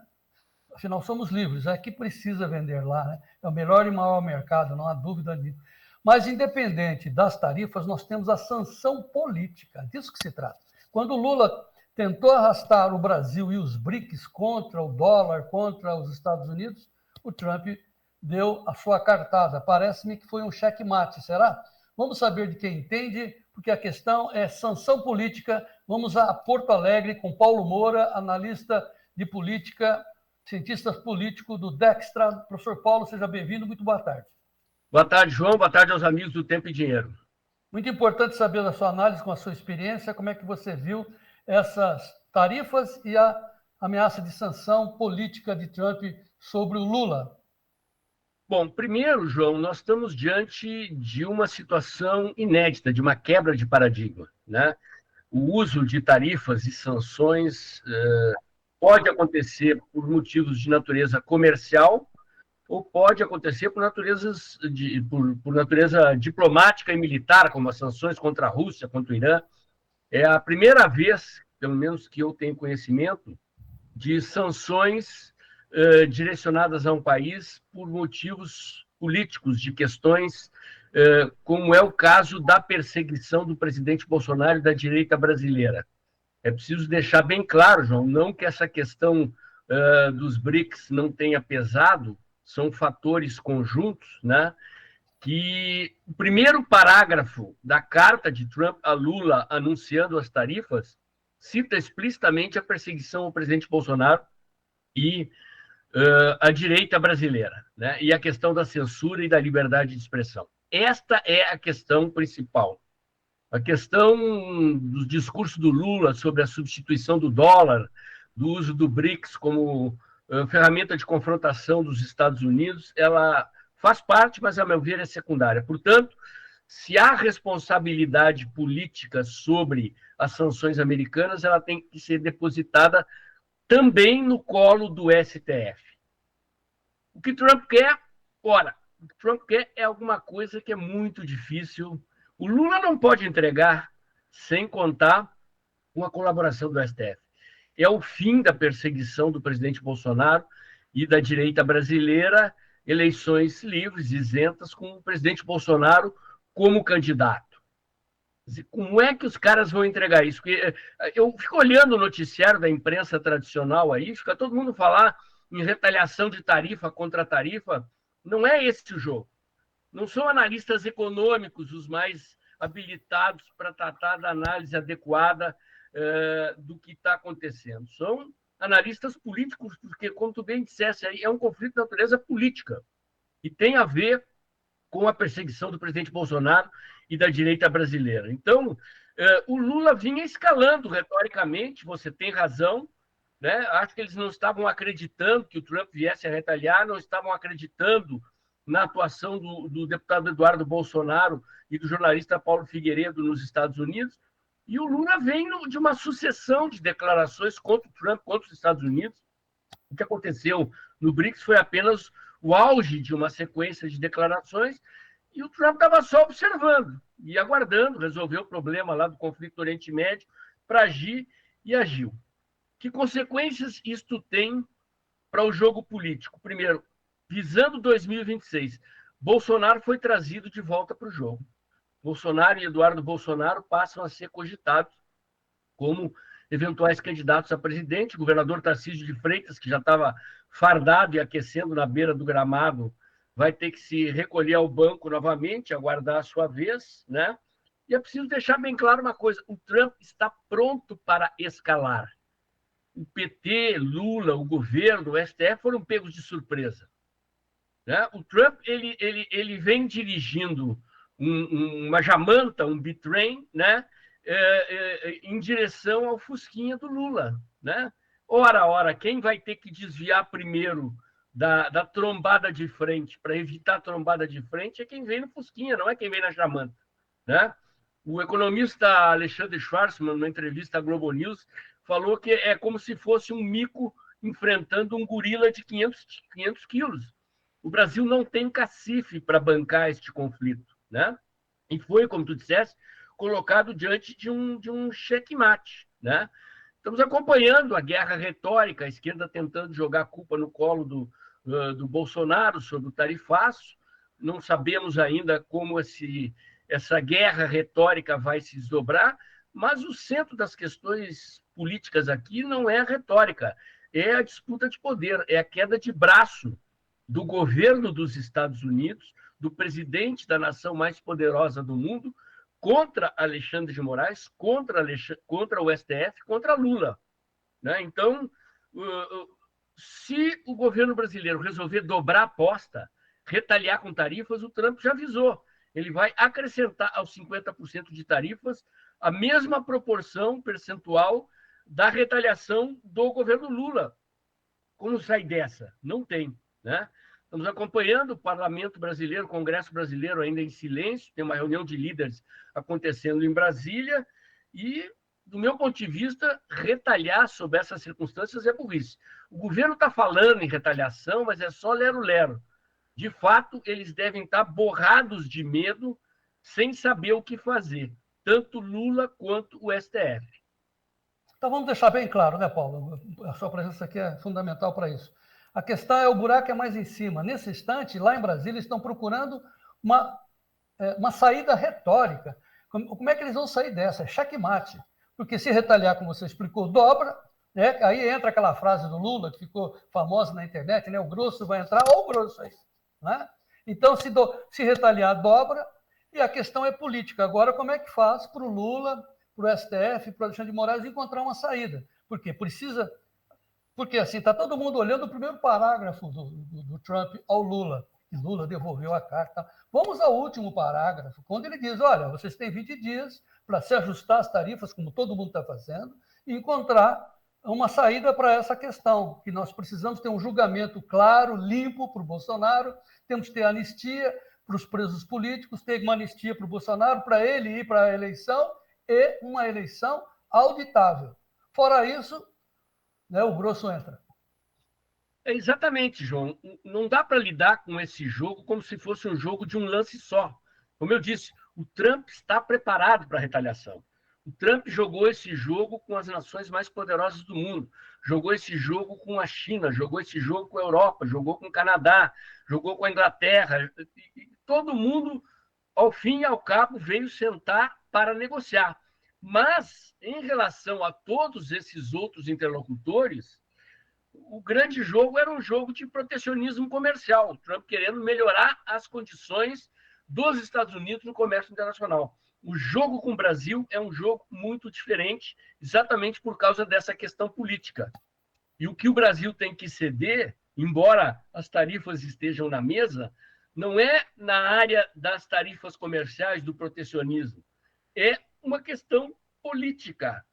Afinal, somos livres, é que precisa vender lá, né? É o melhor e maior mercado, não há dúvida disso. Mas, independente das tarifas, nós temos a sanção política, disso que se trata. Quando o Lula tentou arrastar o Brasil e os BRICS contra o dólar, contra os Estados Unidos, o Trump deu a sua cartada. Parece-me que foi um checkmate, será? Vamos saber de quem entende, porque a questão é sanção política. Vamos a Porto Alegre com Paulo Moura, analista de política, cientista político do Dextra. Professor Paulo, seja bem-vindo, muito boa tarde. Boa tarde, João. Boa tarde aos amigos do Tempo e Dinheiro. Muito importante saber da sua análise, com a sua experiência, como é que você viu essas tarifas e a ameaça de sanção política de Trump sobre o Lula. Bom, primeiro, João, nós estamos diante de uma situação inédita, de uma quebra de paradigma, né? O uso de tarifas e sanções pode acontecer por motivos de natureza comercial ou pode acontecer por natureza diplomática e militar, como as sanções contra a Rússia, contra o Irã. É a primeira vez, pelo menos que eu tenho conhecimento, de sanções direcionadas a um país por motivos políticos, de questões, como é o caso da perseguição do presidente Bolsonaro e da direita brasileira. É preciso deixar bem claro, João, não que essa questão dos BRICS não tenha pesado, são fatores conjuntos, né? Que o primeiro parágrafo da carta de Trump a Lula anunciando as tarifas cita explicitamente a perseguição ao presidente Bolsonaro e a direita brasileira, né? E a questão da censura e da liberdade de expressão. Esta é a questão principal. A questão dos discursos do Lula sobre a substituição do dólar, do uso do BRICS como ferramenta de confrontação dos Estados Unidos, ela faz parte, mas, a meu ver, é secundária. Portanto, se há responsabilidade política sobre as sanções americanas, ela tem que ser depositada também no colo do STF. O que Trump quer? Ora, o que Trump quer é alguma coisa que é muito difícil. O Lula não pode entregar sem contar com a colaboração do STF. É o fim da perseguição do presidente Bolsonaro e da direita brasileira eleições livres, isentas, com o presidente Bolsonaro como candidato. Como é que os caras vão entregar isso? Porque eu fico olhando o noticiário da imprensa tradicional aí, fica todo mundo falar em retaliação de tarifa contra tarifa. Não é esse o jogo. Não são analistas econômicos os mais habilitados para tratar da análise adequada do que está acontecendo. São analistas políticos, porque, como tu bem disseste, aí é um conflito de natureza política e tem a ver com a perseguição do presidente Bolsonaro e da direita brasileira. Então, o Lula vinha escalando retoricamente, você tem razão, né? Acho que eles não estavam acreditando que o Trump viesse a retaliar, não estavam acreditando na atuação do deputado Eduardo Bolsonaro e do jornalista Paulo Figueiredo nos Estados Unidos, e o Lula vem de uma sucessão de declarações contra o Trump, contra os Estados Unidos. O que aconteceu no BRICS foi apenas o auge de uma sequência de declarações, e o Trump estava só observando e aguardando resolver o problema lá do conflito do Oriente Médio para agir, e agiu. Que consequências isto tem para o jogo político? Primeiro, visando 2026, Bolsonaro foi trazido de volta para o jogo. Bolsonaro e Eduardo Bolsonaro passam a ser cogitados como eventuais candidatos a presidente. O governador Tarcísio de Freitas, que já estava fardado e aquecendo na beira do gramado, vai ter que se recolher ao banco novamente, aguardar a sua vez, né? E é preciso deixar bem claro uma coisa: o Trump está pronto para escalar. O PT, Lula, o governo, o STF foram pegos de surpresa, né? O Trump ele vem dirigindo uma jamanta, um bitrem, né? Em direção ao Fusquinha do Lula, né? Ora, quem vai ter que desviar primeiro da trombada de frente, para evitar a trombada de frente, é quem vem no Fusquinha, não é quem vem na jamanta, né? O economista Alexandre Schwarzman, numa entrevista à Globo News, falou que é como se fosse um mico enfrentando um gorila de 500 quilos. O Brasil não tem cacife para bancar este conflito, né? E foi, como tu disseste, colocado diante de um checkmate, né? Estamos acompanhando a guerra retórica, a esquerda tentando jogar a culpa no colo do Bolsonaro sobre o tarifaço. Não sabemos ainda como essa guerra retórica vai se desdobrar, mas o centro das questões políticas aqui não é a retórica, é a disputa de poder, é a queda de braço do governo dos Estados Unidos, do presidente da nação mais poderosa do mundo, contra Alexandre de Moraes, contra o STF, contra Lula, né? Então, se o governo brasileiro resolver dobrar a aposta, retaliar com tarifas, o Trump já avisou. Ele vai acrescentar aos 50% de tarifas a mesma proporção percentual da retaliação do governo Lula. Como sai dessa? Não tem, né? Estamos acompanhando o Parlamento Brasileiro, o Congresso Brasileiro ainda em silêncio, tem uma reunião de líderes acontecendo em Brasília e, do meu ponto de vista, retaliar sob essas circunstâncias é burrice. O governo está falando em retaliação, mas é só lero-lero. De fato, eles devem estar borrados de medo, sem saber o que fazer, tanto Lula quanto o STF. Então vamos deixar bem claro, né, Paulo? A sua presença aqui é fundamental para isso. A questão é o buraco é mais em cima. Nesse instante, lá em Brasília, estão procurando uma saída retórica. Como é que eles vão sair dessa? É checkmate. Porque se retaliar, como você explicou, dobra, né? Aí entra aquela frase do Lula, que ficou famosa na internet, né? O grosso vai entrar, ou o grosso aí. Né? Então, se retaliar, dobra, e a questão é política. Agora, como é que faz para o Lula, para o STF, para o Alexandre de Moraes encontrar uma saída? Por quê? Porque assim, está todo mundo olhando o primeiro parágrafo do Trump ao Lula, e Lula devolveu a carta. Vamos ao último parágrafo, quando ele diz, olha, vocês têm 20 dias para se ajustar às tarifas, como todo mundo está fazendo, e encontrar uma saída para essa questão, que nós precisamos ter um julgamento claro, limpo para o Bolsonaro, temos que ter anistia para os presos políticos, ter uma anistia para o Bolsonaro, para ele ir para a eleição, e uma eleição auditável. Fora isso, né, o grosso entra. Exatamente, João. Não dá para lidar com esse jogo como se fosse um jogo de um lance só. Como eu disse, o Trump está preparado para a retaliação. O Trump jogou esse jogo com as nações mais poderosas do mundo, jogou esse jogo com a China, jogou esse jogo com a Europa, jogou com o Canadá, jogou com a Inglaterra. E todo mundo, ao fim e ao cabo, veio sentar para negociar. Mas, em relação a todos esses outros interlocutores, o grande jogo era um jogo de protecionismo comercial, o Trump querendo melhorar as condições dos Estados Unidos no comércio internacional. O jogo com o Brasil é um jogo muito diferente, exatamente por causa dessa questão política. E o que o Brasil tem que ceder, embora as tarifas estejam na mesa, não é na área das tarifas comerciais, do protecionismo, é uma questão política,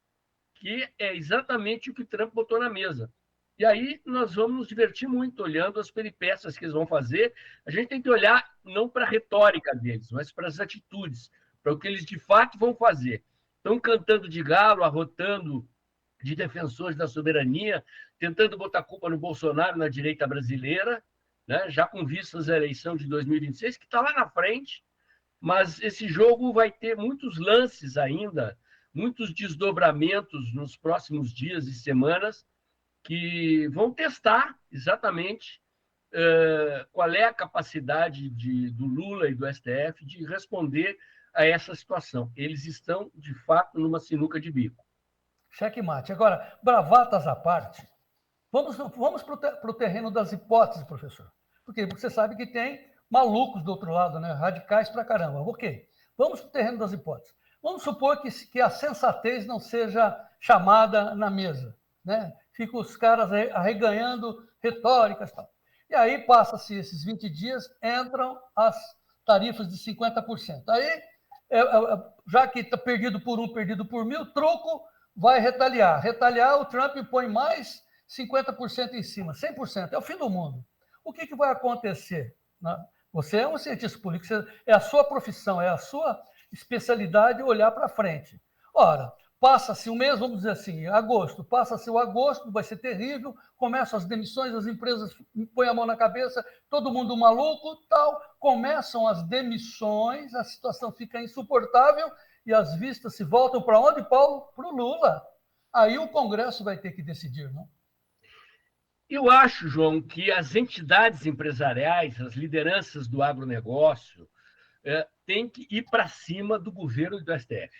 que é exatamente o que Trump botou na mesa. E aí nós vamos nos divertir muito olhando as peripécias que eles vão fazer. A gente tem que olhar não para a retórica deles, mas para as atitudes, para o que eles de fato vão fazer. Estão cantando de galo, arrotando de defensores da soberania, tentando botar culpa no Bolsonaro, na direita brasileira, né? Já com vistas à eleição de 2026, que está lá na frente, mas esse jogo vai ter muitos lances ainda, muitos desdobramentos nos próximos dias e semanas, que vão testar exatamente qual é a capacidade do Lula e do STF de responder a essa situação. Eles estão, de fato, numa sinuca de bico. Checkmate. Agora, bravatas à parte, vamos para o terreno das hipóteses, professor. Porque você sabe que tem malucos do outro lado, né? Radicais pra caramba. Ok, vamos para o terreno das hipóteses. Vamos supor que a sensatez não seja chamada na mesa, né? Ficam os caras arreganhando retóricas e tal. E aí, passa-se esses 20 dias, entram as tarifas de 50%. Aí, já que está perdido por um, perdido por mil, truco vai retaliar. Retaliar, o Trump põe mais 50% em cima, 100%. É o fim do mundo. O que vai acontecer? Você é um cientista político, é a sua profissão, é a sua especialidade olhar para frente. Ora, passa-se o mês, vamos dizer assim, agosto, passa-se o agosto, vai ser terrível, começam as demissões, as empresas põem a mão na cabeça, todo mundo maluco, tal, começam as demissões, a situação fica insuportável e as vistas se voltam para onde, Paulo? Para o Lula. Aí o Congresso vai ter que decidir, não? Eu acho, João, que as entidades empresariais, as lideranças do agronegócio, têm que ir para cima do governo e do STF.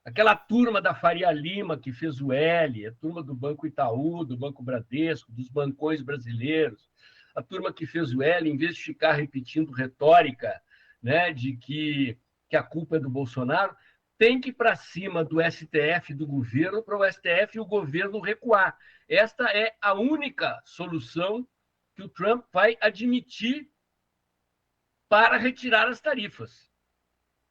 Aquela turma da Faria Lima que fez o L, a turma do Banco Itaú, do Banco Bradesco, dos bancões brasileiros, a turma que fez o L, em vez de ficar repetindo retórica, né, de que a culpa é do Bolsonaro, tem que ir para cima do STF, do governo, para o STF e o governo recuar. Esta é a única solução que o Trump vai admitir para retirar as tarifas.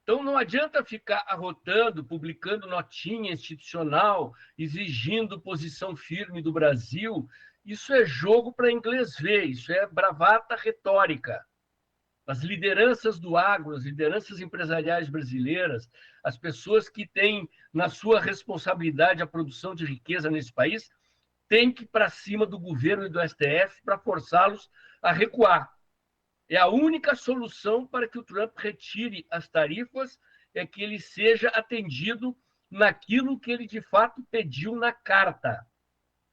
Então, não adianta ficar arrotando, publicando notinha institucional, exigindo posição firme do Brasil. Isso é jogo para inglês ver, isso é bravata retórica. As lideranças do agro, as lideranças empresariais brasileiras, as pessoas que têm na sua responsabilidade a produção de riqueza nesse país, têm que ir para cima do governo e do STF para forçá-los a recuar. É a única solução para que o Trump retire as tarifas, é que ele seja atendido naquilo que ele de fato pediu na carta,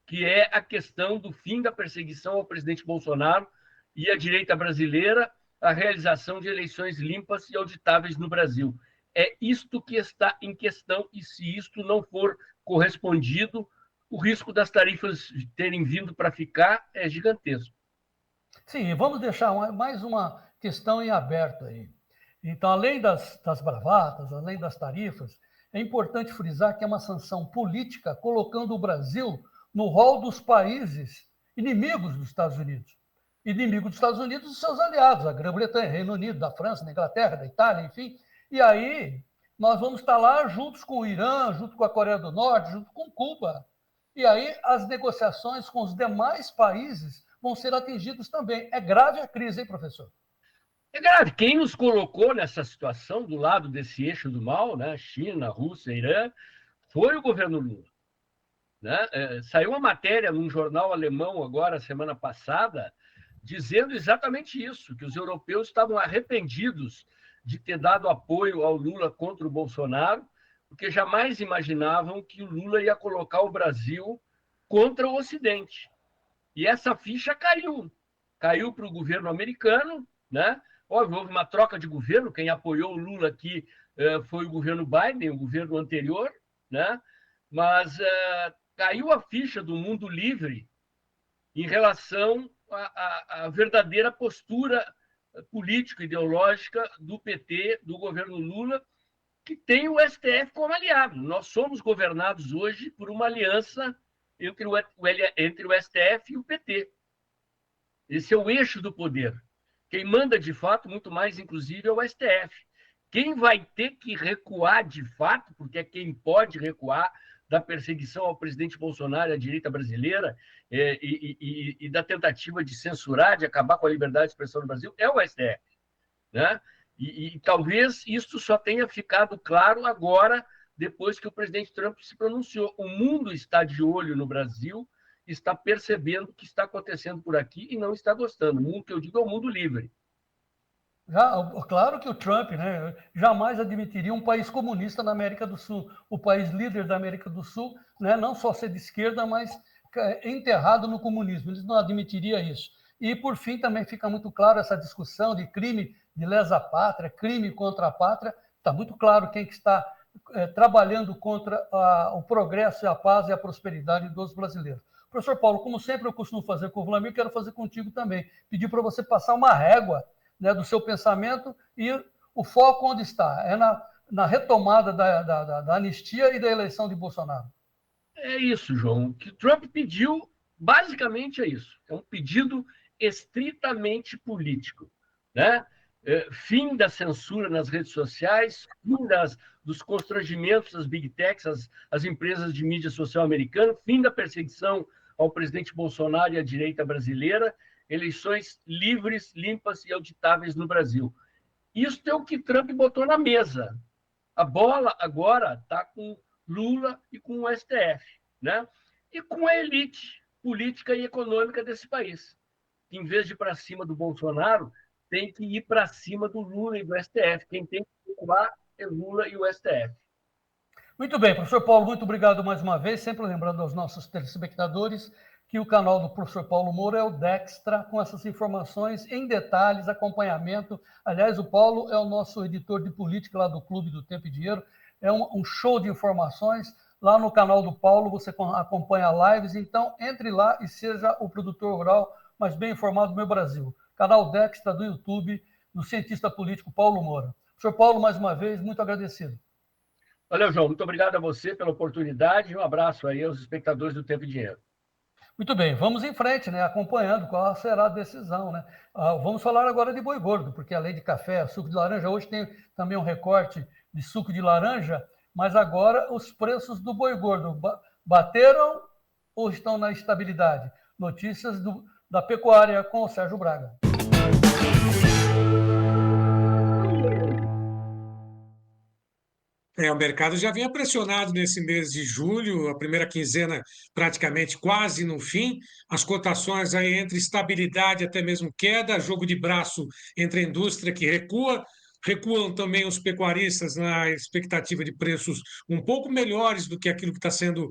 que é a questão do fim da perseguição ao presidente Bolsonaro e à direita brasileira, a realização de eleições limpas e auditáveis no Brasil. É isto que está em questão, e se isto não for correspondido, o risco das tarifas terem vindo para ficar é gigantesco. Sim, vamos deixar mais uma questão em aberto aí. Então, além das bravatas, além das tarifas, é importante frisar que é uma sanção política colocando o Brasil no rol dos países inimigos dos Estados Unidos. Inimigo dos Estados Unidos e dos seus aliados, a Grã-Bretanha, Reino Unido, da França, da Inglaterra, da Itália, enfim. E aí nós vamos estar lá juntos com o Irã, junto com a Coreia do Norte, junto com Cuba. E aí as negociações com os demais países vão ser atingidos também. É grave a crise, hein, professor? É grave. Quem nos colocou nessa situação do lado desse eixo do mal, né? China, Rússia, Irã, foi o governo Lula. Né? Saiu uma matéria num jornal alemão agora, semana passada, dizendo exatamente isso, que os europeus estavam arrependidos de ter dado apoio ao Lula contra o Bolsonaro, porque jamais imaginavam que o Lula ia colocar o Brasil contra o Ocidente. E essa ficha caiu. Caiu para o governo americano, né? Óbvio, houve uma troca de governo, quem apoiou o Lula aqui foi o governo Biden, o governo anterior, né? Mas caiu a ficha do mundo livre em relação à verdadeira postura político-ideológica do PT, do governo Lula, que tem o STF como aliado. Nós somos governados hoje por uma aliança entre o STF e o PT. Esse é o eixo do poder. Quem manda, de fato, muito mais, inclusive, é o STF. Quem vai ter que recuar, de fato, porque é quem pode recuar da perseguição ao presidente Bolsonaro e à direita brasileira e da tentativa de censurar, de acabar com a liberdade de expressão no Brasil, é o STF. Né? E talvez isso só tenha ficado claro agora, depois que o presidente Trump se pronunciou. O mundo está de olho no Brasil, está percebendo o que está acontecendo por aqui e não está gostando. O mundo que eu digo é o mundo livre. Claro que o Trump, né, jamais admitiria um país comunista na América do Sul, o país líder da América do Sul, né, não só ser de esquerda, mas enterrado no comunismo. Ele não admitiria isso. E, por fim, também fica muito claro essa discussão de crime de lesa pátria, crime contra a pátria. Está muito claro quem que está trabalhando contra o progresso, a paz e a prosperidade dos brasileiros. Professor Paulo, como sempre eu costumo fazer com o Vlamir, quero fazer contigo também. Pedir para você passar uma régua, né, do seu pensamento e o foco onde está? É na retomada da anistia e da eleição de Bolsonaro. É isso, João. O que Trump pediu, basicamente, é isso. É um pedido estritamente político. Né? Fim da censura nas redes sociais, fim dos constrangimentos das big techs, as empresas de mídia social americana, fim da perseguição ao presidente Bolsonaro e à direita brasileira, eleições livres, limpas e auditáveis no Brasil. Isso é o que Trump botou na mesa. A bola agora está com Lula e com o STF, né? E com a elite política e econômica desse país. Em vez de ir para cima do Bolsonaro, tem que ir para cima do Lula e do STF. Quem tem que recuar é Lula e o STF. Muito bem, professor Paulo, muito obrigado mais uma vez. Sempre lembrando aos nossos telespectadores que o canal do professor Paulo Moura é o Dextra, com essas informações em detalhes, acompanhamento. Aliás, o Paulo é o nosso editor de política lá do Clube do Tempo e Dinheiro. É um show de informações. Lá no canal do Paulo você acompanha lives, então entre lá e seja o produtor rural mais bem informado do meu Brasil. Canal Dextra do YouTube, do cientista político Paulo Moura. Professor Paulo, mais uma vez, muito agradecido. Valeu, João. Muito obrigado a você pela oportunidade e um abraço aí aos espectadores do Tempo e Dinheiro. Muito bem, vamos em frente, né, acompanhando qual será a decisão. Né? Vamos falar agora de boi gordo, porque além de café, suco de laranja, hoje tem também um recorte de suco de laranja, mas agora os preços do boi gordo bateram ou estão na estabilidade? Notícias da pecuária com o Sérgio Braga. O mercado já vinha pressionado nesse mês de julho, a primeira quinzena praticamente quase no fim, as cotações aí entre estabilidade até mesmo queda, jogo de braço entre a indústria que recuam também os pecuaristas na expectativa de preços um pouco melhores do que aquilo que está sendo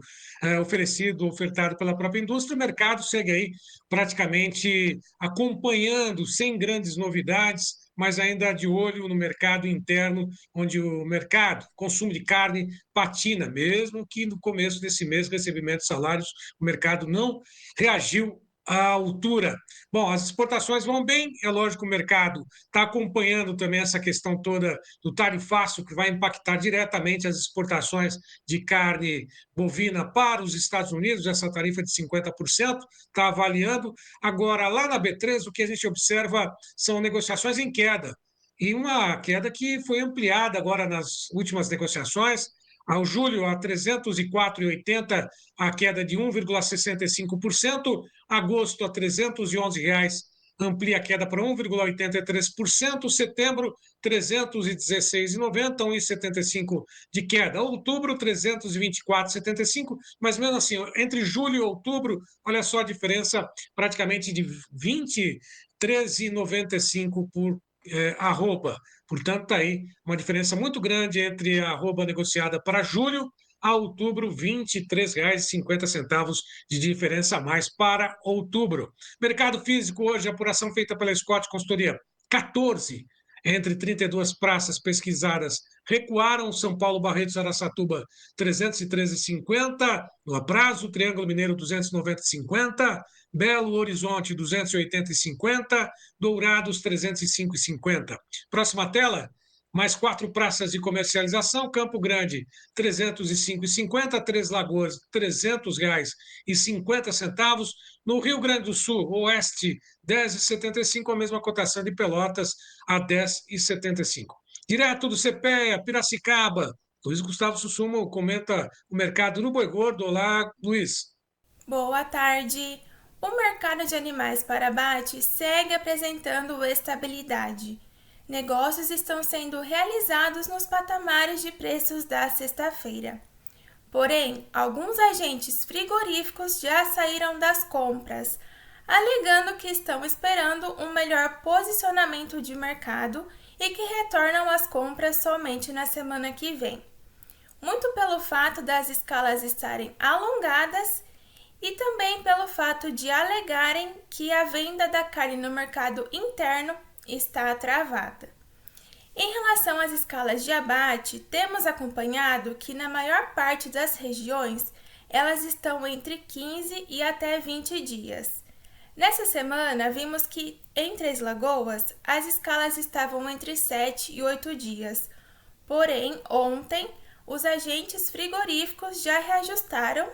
oferecido, ofertado pela própria indústria. O mercado segue aí praticamente acompanhando, sem grandes novidades, mas ainda de olho no mercado interno, onde o mercado, consumo de carne, patina, mesmo que no começo desse mês, recebimento de salários, o mercado não reagiu à altura. Bom, as exportações vão bem, é lógico que o mercado está acompanhando também essa questão toda do tarifaço, que vai impactar diretamente as exportações de carne bovina para os Estados Unidos, essa tarifa de 50%, está avaliando. Agora, lá na B3, o que a gente observa são negociações em queda, e uma queda que foi ampliada agora nas últimas negociações. Ao julho, a 304,80, a queda de 1,65%. Agosto, a R$ 311,00, amplia a queda para 1,83%. Setembro, 316,90, 1,75% de queda. Outubro, 324,75, mas mesmo assim, entre julho e outubro, olha só a diferença praticamente de 13,95 arroba. Portanto, está aí uma diferença muito grande entre a arroba negociada para julho a outubro, R$ 23,50 de diferença a mais para outubro. Mercado físico hoje, apuração feita pela Scott Consultoria, 14 entre 32 praças pesquisadas recuaram. São Paulo, Barretos, Araçatuba, 313,50. No Aprazo, Triângulo Mineiro, 290,50. Belo Horizonte, 280,50. Dourados, 305,50. Próxima tela, mais 4 praças de comercialização. Campo Grande, 305,50. Três Lagoas, R$ 300,50. No Rio Grande do Sul, Oeste, 10,75, a mesma cotação de Pelotas, a 10,75. Direto do CPEA, Piracicaba, Luiz Gustavo Sussumo comenta o mercado no boi gordo. Olá, Luiz. Boa tarde. O mercado de animais para abate segue apresentando estabilidade. Negócios estão sendo realizados nos patamares de preços da sexta-feira. Porém, alguns agentes frigoríficos já saíram das compras, alegando que estão esperando um melhor posicionamento de mercado e que retornam às compras somente na semana que vem. Muito pelo fato das escalas estarem alongadas e também pelo fato de alegarem que a venda da carne no mercado interno está travada. Em relação às escalas de abate, temos acompanhado que na maior parte das regiões elas estão entre 15 e até 20 dias. Nessa semana, vimos que em Três Lagoas as escalas estavam entre 7 e 8 dias. Porém, ontem, os agentes frigoríficos já reajustaram,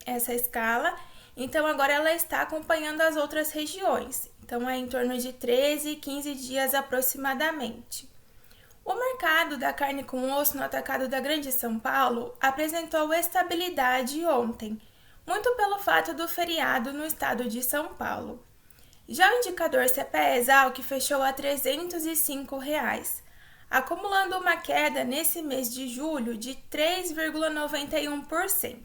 essa escala, então agora ela está acompanhando as outras regiões. Então, é em torno de 13 e 15 dias aproximadamente. O mercado da carne com osso no atacado da Grande São Paulo apresentou estabilidade ontem, muito pelo fato do feriado no estado de São Paulo. Já o indicador CPEA-ESALQ fechou a R$ 305, acumulando uma queda nesse mês de julho de 3,91%.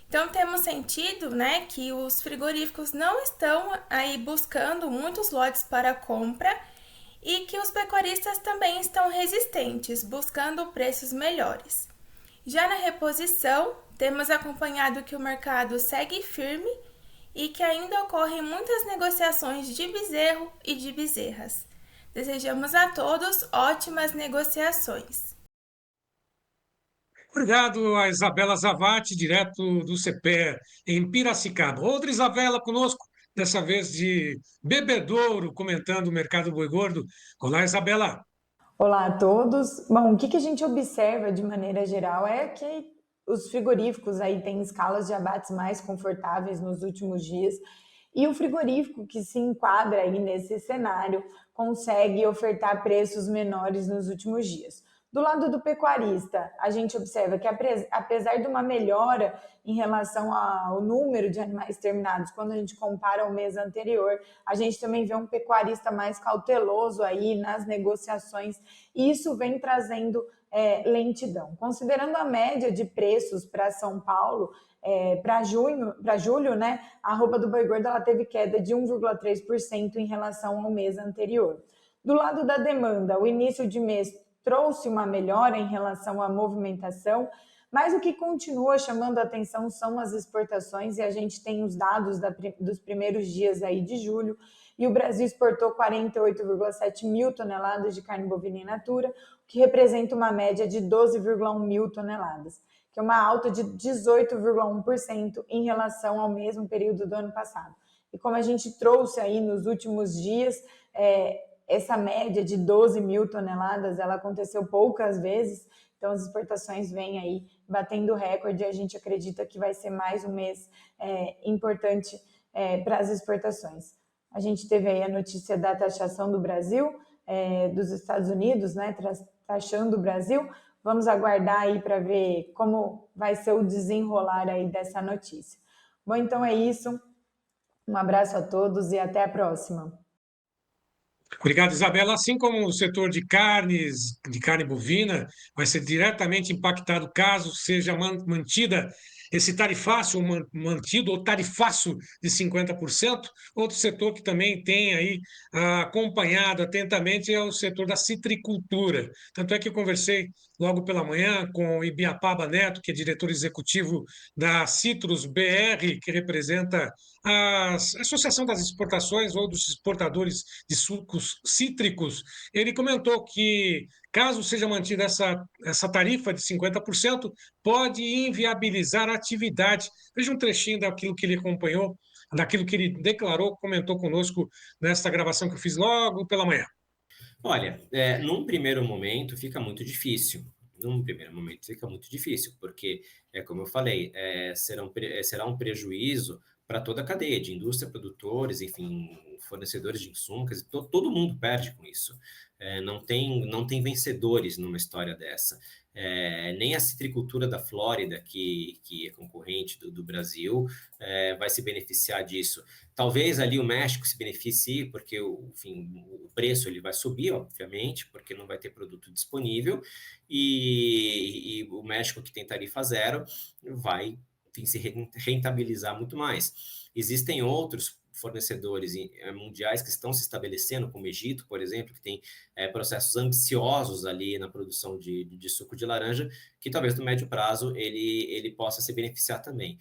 Então, temos sentido, que os frigoríficos não estão aí buscando muitos lotes para compra e que os pecuaristas também estão resistentes, buscando preços melhores. Já na reposição, temos acompanhado que o mercado segue firme e que ainda ocorrem muitas negociações de bezerro e de bezerras. Desejamos a todos ótimas negociações. Obrigado a Isabela Zavati, direto do CPEA em Piracicaba. Outra Isabela conosco, dessa vez de Bebedouro, comentando o mercado boi gordo. Olá, Isabela. Olá a todos. Bom, o que a gente observa de maneira geral é que os frigoríficos aí têm escalas de abates mais confortáveis nos últimos dias e o frigorífico que se enquadra aí nesse cenário consegue ofertar preços menores nos últimos dias. Do lado do pecuarista, a gente observa que apesar de uma melhora em relação ao número de animais terminados, quando a gente compara ao mês anterior, a gente também vê um pecuarista mais cauteloso aí nas negociações e isso vem trazendo lentidão. Considerando a média de preços para São Paulo, para julho, a arroba do boi gordo ela teve queda de 1,3% em relação ao mês anterior. Do lado da demanda, o início de mês trouxe uma melhora em relação à movimentação, mas o que continua chamando a atenção são as exportações e a gente tem os dados dos primeiros dias aí de julho e o Brasil exportou 48,7 mil toneladas de carne bovina in natura, o que representa uma média de 12,1 mil toneladas, que é uma alta de 18,1% em relação ao mesmo período do ano passado. E como a gente trouxe aí nos últimos dias, essa média de 12 mil toneladas, ela aconteceu poucas vezes, então as exportações vêm aí batendo recorde e a gente acredita que vai ser mais um mês importante para as exportações. A gente teve aí a notícia da taxação do Brasil, dos Estados Unidos, taxando o Brasil. Vamos aguardar aí para ver como vai ser o desenrolar aí dessa notícia. Bom, então é isso. Um abraço a todos e até a próxima. Obrigado, Isabela. Assim como o setor de carnes, de carne bovina, vai ser diretamente impactado caso seja mantida esse tarifácio mantido, ou tarifaço de 50%. Outro setor que também tem aí acompanhado atentamente é o setor da citricultura. Tanto é que eu conversei logo pela manhã com o Ibiapaba Neto, que é diretor executivo da Citrus BR, que representa a Associação das Exportações ou dos Exportadores de Sucos Cítricos. Ele comentou que, caso seja mantida essa tarifa de 50%, pode inviabilizar a atividade. Veja um trechinho daquilo que ele acompanhou, daquilo que ele declarou, comentou conosco nesta gravação que eu fiz logo pela manhã. Olha, num primeiro momento fica muito difícil. Porque, como eu falei, será um prejuízo para toda a cadeia de indústria, produtores, enfim, fornecedores de insumos, todo mundo perde com isso. Não tem vencedores numa história dessa. Nem a citricultura da Flórida, que é concorrente do Brasil, vai se beneficiar disso. Talvez ali o México se beneficie, porque o preço ele vai subir, obviamente, porque não vai ter produto disponível, e o México, que tem tarifa zero, vai se rentabilizar muito mais. Existem outros fornecedores mundiais que estão se estabelecendo, como o Egito, por exemplo, que tem processos ambiciosos ali na produção de suco de laranja, que talvez no médio prazo ele possa se beneficiar também.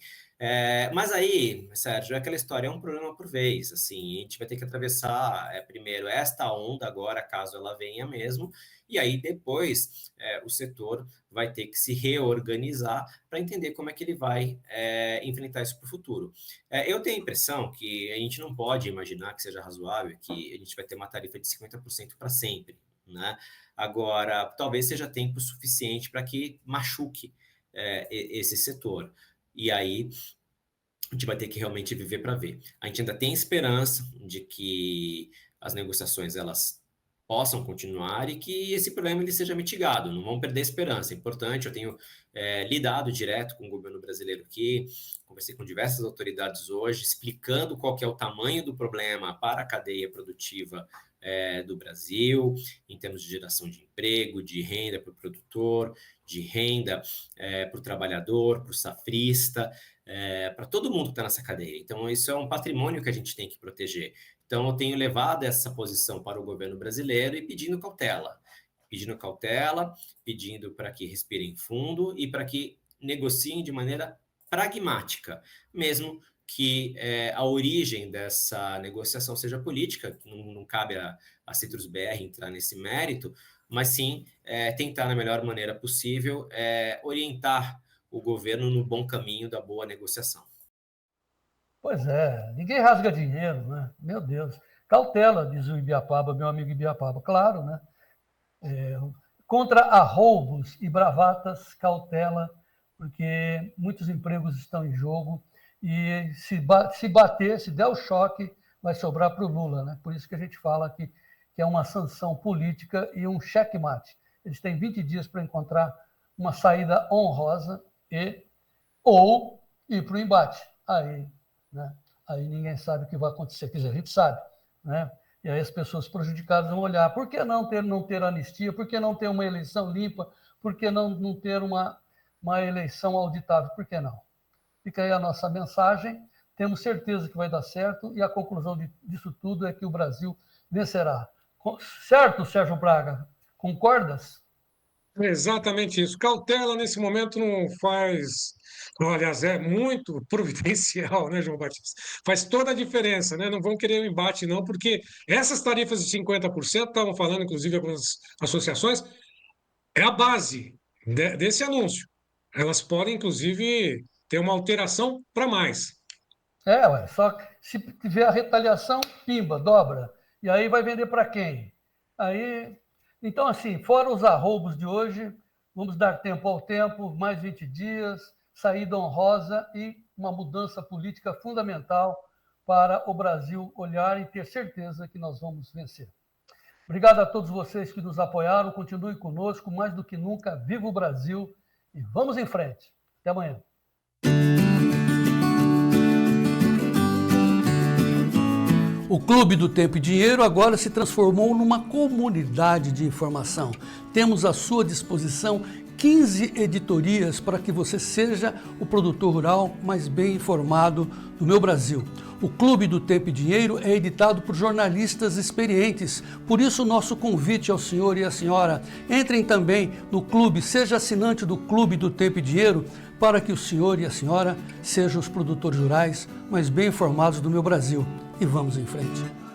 Mas aí, Sérgio, é aquela história, é um problema por vez. Assim, a gente vai ter que atravessar primeiro esta onda agora, caso ela venha mesmo, e aí depois o setor vai ter que se reorganizar para entender como é que ele vai enfrentar isso para o futuro. Eu tenho a impressão que a gente não pode imaginar que seja razoável que a gente vai ter uma tarifa de 50% para sempre, né? Agora, talvez seja tempo suficiente para que machuque esse setor. E aí a gente vai ter que realmente viver para ver. A gente ainda tem esperança de que as negociações elas possam continuar e que esse problema ele seja mitigado. Não vamos perder a esperança. É importante. Eu tenho lidado direto com o governo brasileiro aqui, conversei com diversas autoridades hoje, explicando qual que é o tamanho do problema para a cadeia produtiva do Brasil, em termos de geração de emprego, de renda para o produtor, de renda para o trabalhador, para o safrista, para todo mundo que está nessa cadeia. Então, isso é um patrimônio que a gente tem que proteger. Então, eu tenho levado essa posição para o governo brasileiro e pedindo cautela, pedindo para que respirem fundo e para que negociem de maneira pragmática, mesmo que a origem dessa negociação seja política, não cabe a Citrus BR entrar nesse mérito, mas sim tentar, na melhor maneira possível, orientar o governo no bom caminho da boa negociação. Pois é, ninguém rasga dinheiro, né? Meu Deus. Cautela, diz o Ibiapaba, meu amigo Ibiapaba. Claro, né? Contra arroubos e bravatas, cautela, porque muitos empregos estão em jogo e se bater, se der o choque, vai sobrar para o Lula, né? Por isso que a gente fala que é uma sanção política e um checkmate. Eles têm 20 dias para encontrar uma saída honrosa ou ir para o embate. Aí ninguém sabe o que vai acontecer. Quer dizer, a gente sabe, né? E aí as pessoas prejudicadas vão olhar. Por que não ter anistia? Por que não ter uma eleição limpa? Por que não ter uma eleição auditável? Por que não? Fica aí a nossa mensagem. Temos certeza que vai dar certo e a conclusão disso tudo é que o Brasil vencerá. Certo, Sérgio Braga? Concordas? Exatamente isso. Cautela nesse momento não faz... Aliás, é muito providencial, né, João Batista? Faz toda a diferença, né? Não vão querer um embate, não, porque essas tarifas de 50%, estavam falando, inclusive, algumas associações, é a base desse anúncio. Elas podem, inclusive, ter uma alteração para mais. Só que se tiver a retaliação, pimba, dobra. E aí vai vender para quem? Então, assim, fora os arroubos de hoje, vamos dar tempo ao tempo, mais 20 dias, saída honrosa e uma mudança política fundamental para o Brasil olhar e ter certeza que nós vamos vencer. Obrigado a todos vocês que nos apoiaram, continuem conosco, mais do que nunca, viva o Brasil e vamos em frente. Até amanhã. O Clube do Tempo e Dinheiro agora se transformou numa comunidade de informação. Temos à sua disposição 15 editorias para que você seja o produtor rural mais bem informado do meu Brasil. O Clube do Tempo e Dinheiro é editado por jornalistas experientes, por isso o nosso convite ao senhor e à senhora, entrem também no clube, seja assinante do Clube do Tempo e Dinheiro, para que o senhor e a senhora sejam os produtores rurais mais bem informados do meu Brasil. E vamos em frente.